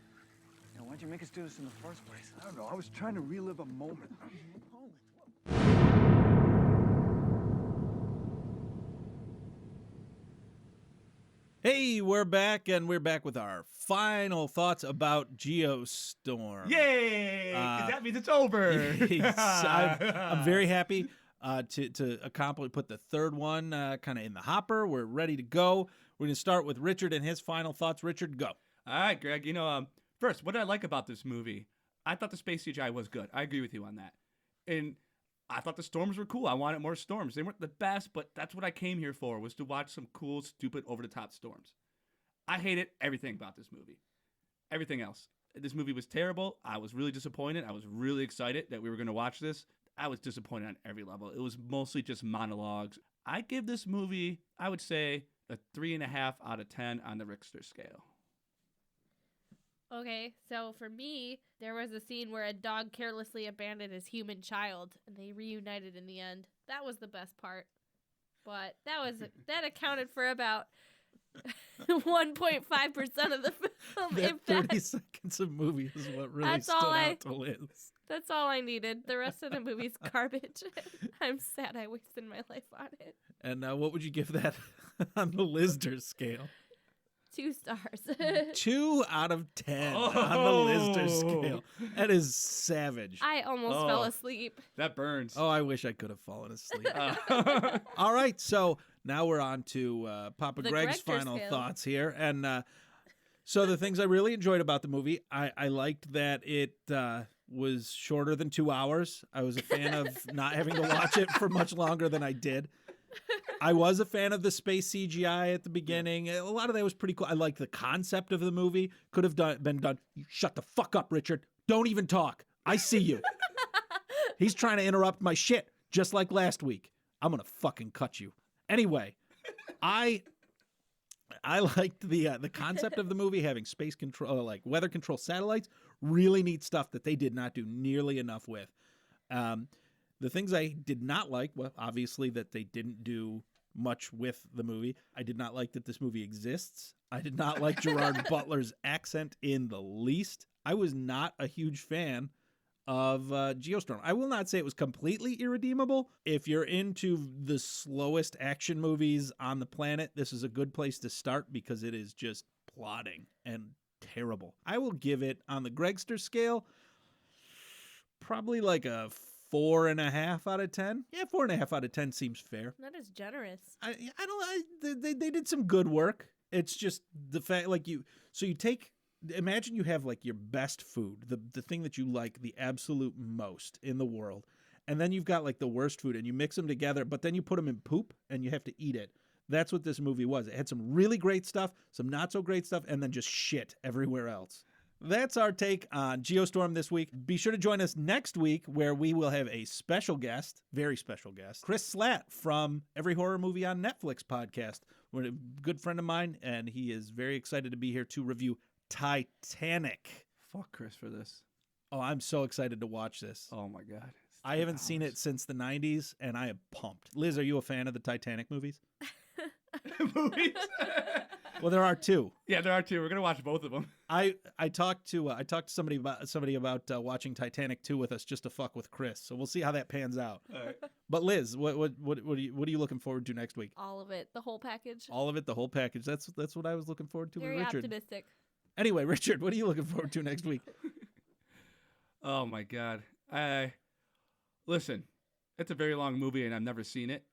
[SPEAKER 8] You know, why'd you make us do this in the first place?
[SPEAKER 5] I don't know, I was trying to relive a moment.
[SPEAKER 1] Hey, we're back, and we're back with our final thoughts about Geostorm.
[SPEAKER 2] Yay! 'Cause that means it's over.
[SPEAKER 1] I'm very happy to accomplish, put the third one kind of in the hopper. We're ready to go. We're going to start with Richard and his final thoughts. Richard, go.
[SPEAKER 2] All right, Greg. You know, first, what did I like about this movie? I thought the space CGI was good. I agree with you on that. And I thought the storms were cool. I wanted more storms. They weren't the best, but that's what I came here for, was to watch some cool, stupid, over-the-top storms. I hated everything about this movie. Everything else. This movie was terrible. I was really disappointed. I was really excited that we were going to watch this. I was disappointed on every level. It was mostly just monologues. I give this movie, I would say, a 3.5 out of 10 on the Richter scale.
[SPEAKER 3] Okay, so for me, there was a scene where a dog carelessly abandoned his human child, and they reunited in the end. That was the best part. But that accounted for about 1.5% of the film.
[SPEAKER 1] That
[SPEAKER 3] If
[SPEAKER 1] 30
[SPEAKER 3] that,
[SPEAKER 1] seconds of movie is what really
[SPEAKER 3] That's
[SPEAKER 1] stood
[SPEAKER 3] all
[SPEAKER 1] out to Liz.
[SPEAKER 3] that's all I needed. The rest of the movie's garbage. I'm sad I wasted my life on it.
[SPEAKER 1] And what would you give that on the Lister scale?
[SPEAKER 3] 2 stars.
[SPEAKER 1] 2 out of 10 on the Lister scale. That is savage.
[SPEAKER 3] I almost fell asleep.
[SPEAKER 2] That burns.
[SPEAKER 1] Oh, I wish I could have fallen asleep. All right, so now we're on to Papa
[SPEAKER 3] The
[SPEAKER 1] Greg's
[SPEAKER 3] Gregster
[SPEAKER 1] final
[SPEAKER 3] scale.
[SPEAKER 1] thoughts here. And so the things I really enjoyed about the movie, I liked that it was shorter than 2 hours. I was a fan of not having to watch it for much longer than I did. I was a fan of the space CGI at the beginning. A lot of that was pretty cool. I liked the concept of the movie. Could have been done. You shut the fuck up, Richard. Don't even talk. I see you. He's trying to interrupt my shit, just like last week. I'm going to fucking cut you. Anyway, I liked the concept of the movie, having space control, like weather control satellites. Really neat stuff that they did not do nearly enough with. The things I did not like, well, obviously that they didn't do much with the movie. I did not like that this movie exists. I did not like Gerard Butler's accent in the least. I was not a huge fan of Geostorm. I will not say it was completely irredeemable. If you're into the slowest action movies on the planet, this is a good place to start because it is just plodding and terrible. I will give it, on the Gregster scale, probably like a 4.5 out of 10. Yeah, 4.5 out of 10 seems fair.
[SPEAKER 3] That is generous.
[SPEAKER 1] They did some good work. It's just the fact, like imagine you have like your best food, the thing that you like the absolute most in the world, and then you've got like the worst food, and you mix them together, but then you put them in poop and you have to eat it. That's what this movie was. It had some really great stuff, some not so great stuff, and then just shit everywhere else. That's our take on Geostorm this week. Be sure to join us next week where we will have a special guest, very special guest, Chris Slatt from Every Horror Movie on Netflix podcast. We're a good friend of mine, and he is very excited to be here to review Titanic.
[SPEAKER 2] Fuck Chris for this.
[SPEAKER 1] Oh, I'm so excited to watch this.
[SPEAKER 2] Oh my God.
[SPEAKER 1] I haven't seen it since the 90s, and I am pumped. Liz, are you a fan of the Titanic movies?
[SPEAKER 2] Movies?
[SPEAKER 1] Well, there are 2.
[SPEAKER 2] Yeah, there are 2. We're gonna watch both of them.
[SPEAKER 1] I talked to somebody about watching Titanic 2 with us just to fuck with Chris. So we'll see how that pans out.
[SPEAKER 2] All right.
[SPEAKER 1] But Liz, what are you looking forward to next week?
[SPEAKER 3] All of it. The whole package.
[SPEAKER 1] All of it, the whole package. That's what I was looking forward to
[SPEAKER 3] Very
[SPEAKER 1] with Richard.
[SPEAKER 3] optimistic.
[SPEAKER 1] Anyway, Richard, what are you looking forward to next week?
[SPEAKER 2] Oh my God. Listen, it's a very long movie and I've never seen it.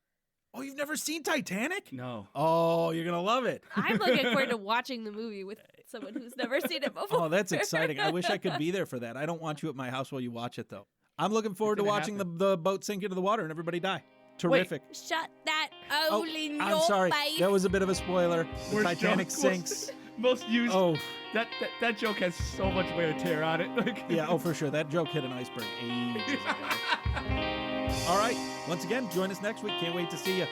[SPEAKER 1] Oh, you've never seen Titanic?
[SPEAKER 2] No.
[SPEAKER 1] Oh, you're gonna love it.
[SPEAKER 3] I'm looking forward to watching the movie with someone who's never seen it before.
[SPEAKER 1] Oh, that's exciting. I wish I could be there for that. I don't want you at my house while you watch it, though. I'm looking forward to
[SPEAKER 2] gonna
[SPEAKER 1] watching the boat sink into the water and everybody die. Terrific.
[SPEAKER 3] Shut that
[SPEAKER 1] Oh,
[SPEAKER 3] hole in
[SPEAKER 1] I'm
[SPEAKER 3] your
[SPEAKER 1] sorry.
[SPEAKER 3] face.
[SPEAKER 1] That was a bit of a spoiler. The
[SPEAKER 2] Worst
[SPEAKER 1] Titanic
[SPEAKER 2] joke.
[SPEAKER 1] sinks.
[SPEAKER 2] Most used.
[SPEAKER 1] Oh,
[SPEAKER 2] That joke has so much wear and tear on it. Like,
[SPEAKER 1] yeah. Oh, for sure. That joke hit an iceberg ages ago. All right. Once again, join us next week. Can't wait to see you.